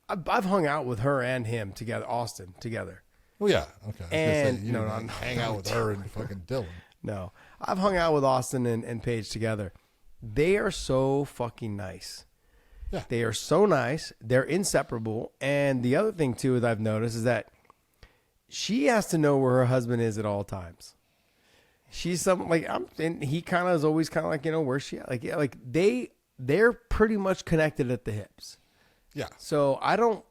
I've hung out with her and him together, Austin together. Well, yeah. Okay. I was gonna And say, you didn't hang out with her and fucking Dillon. No, I've hung out with Austin and Paige together. They are so fucking nice. Yeah. They are so nice. They're inseparable. And the other thing too that I've noticed is that she has to know where her husband is at all times. She's and he kind of is always kind of like, you know, where's she at? Like they're pretty much connected at the hips. Yeah. So I don't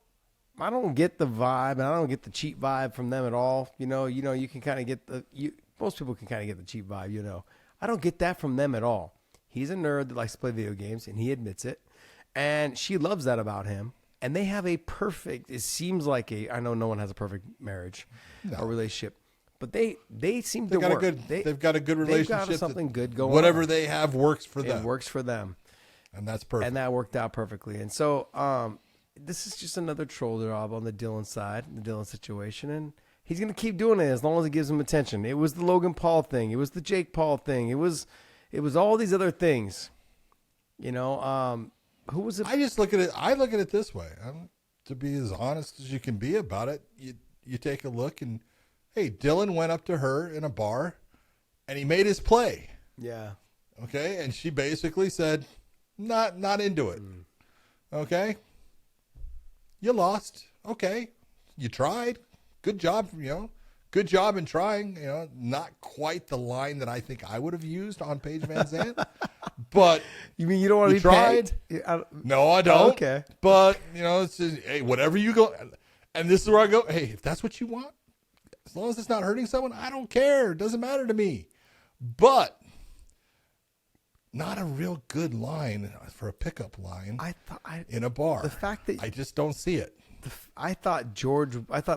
get the vibe, and I don't get the cheap vibe from them at all. You know, you can kind of get most people can kind of get the cheap vibe, you know. I don't get that from them at all. He's a nerd that likes to play video games, and he admits it. And she loves that about him. And they have it seems like I know no one has a perfect marriage or relationship, but they seem to work. They've got a good relationship. They've got something good going on. Whatever they have works for them. It works for them. And that's perfect. And that worked out perfectly. And so this is just another troll job on the Dillon side, the Dillon situation. And he's going to keep doing it as long as it gives him attention. It was the Logan Paul thing. It was the Jake Paul thing. It was all these other things. You know, who was it? I look at it this way. to be as honest as you can be about it, you take a look and, hey, Dillon went up to her in a bar and he made his play. Yeah. Okay. And she basically said, not into it. Okay. You lost. Okay. You tried. Good job. Good job in trying. Not quite the line that I think I would have used on Paige VanZant. But you mean you don't want to be tried? pegged? No, I don't. Oh, okay. But it's just, hey, whatever you go, and this is where I go. Hey, if that's what you want, as long as it's not hurting someone, I don't care. It doesn't matter to me. But not a real good line for a pickup line in a bar. The fact that I just don't see it. I thought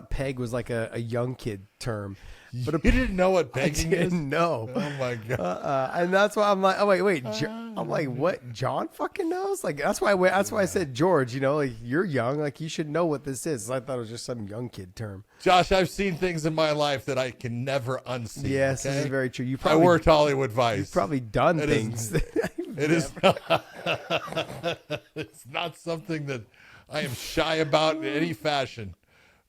Peg was like a young kid term. But You didn't know what pegging I is? didn't know. Oh my god! And that's why I'm like, oh wait. I'm like, what? John fucking knows? Like that's why I said George. Like you're young, like you should know what this is. So I thought it was just some young kid term. Josh, I've seen things in my life that I can never unsee. Yes, okay? this is very true. I worked Hollywood Vice. You've probably done things. It is. It's not something that I am shy about in any fashion.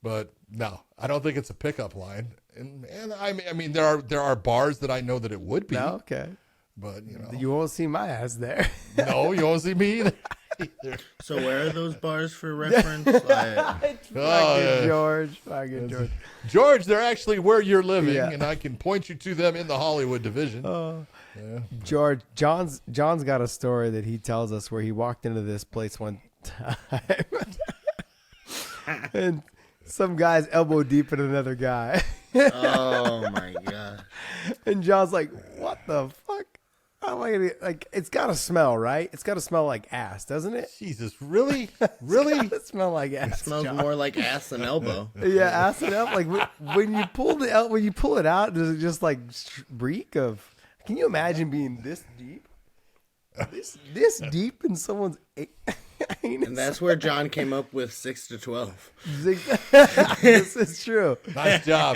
But no, I don't think it's a pickup line. And I mean, there are bars that I know that it would be. No, okay. But you won't see my ass there. No, you won't see me either. So where are those bars for reference? George. George, they're actually where you're living, Yeah. and I can point you to them in the Hollywood division. Yeah. George, John's got a story that he tells us where he walked into this place one time, and some guy's elbow deep in another guy. Oh my god! And John's like, "What the fuck?" I'm like, it's got to smell, right? It's got to smell like ass, doesn't it? Jesus, really? Really? It smell like ass. It smells John. more like ass than elbow. Yeah, ass and elbow. Like when you pull it out, does it just like reek of? Can you imagine being this deep? This deep in someone's anus? And that's where John came up with 6 to 12. This is true. Nice job.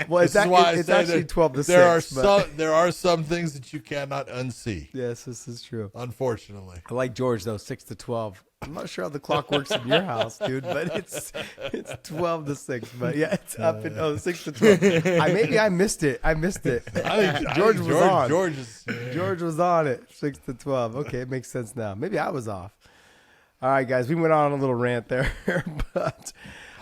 Well, it's actually 12 to 6. There are some things that you cannot unsee. Yes, this is true. Unfortunately. I like George though, 6 to 12. I'm not sure how the clock works in your house, dude, but it's 12 to 6. But yeah, it's up and 6 to 12. Maybe I missed it. I think George was on. George was on it. 6 to 12. Okay, it makes sense now. Maybe I was off. All right, guys, we went on a little rant there, but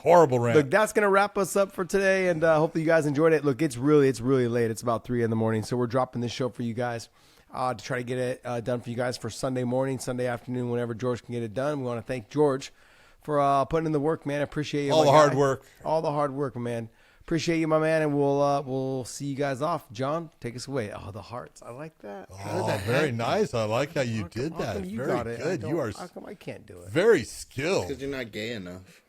horrible rant. Look, that's gonna wrap us up for today, and hopefully you guys enjoyed it. Look, it's really late. It's about 3 a.m, so we're dropping this show for you guys to try to get it done for you guys for Sunday morning, Sunday afternoon, whenever George can get it done. We want to thank George for putting in the work, man. I appreciate you. All the hard work, man. Appreciate you, my man, and we'll see you guys off. John, take us away. Oh, the hearts. I like that. Oh, very nice. I like how you did that. Very good. You are. How come I can't do it? Very skilled. Because you're not gay enough.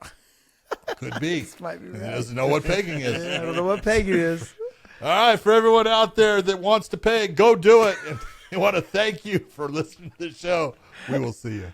Could be. This might be right. He doesn't know what pegging is. I don't know what pegging is. All right, for everyone out there that wants to peg, go do it. And we want to thank you for listening to the show. We will see you.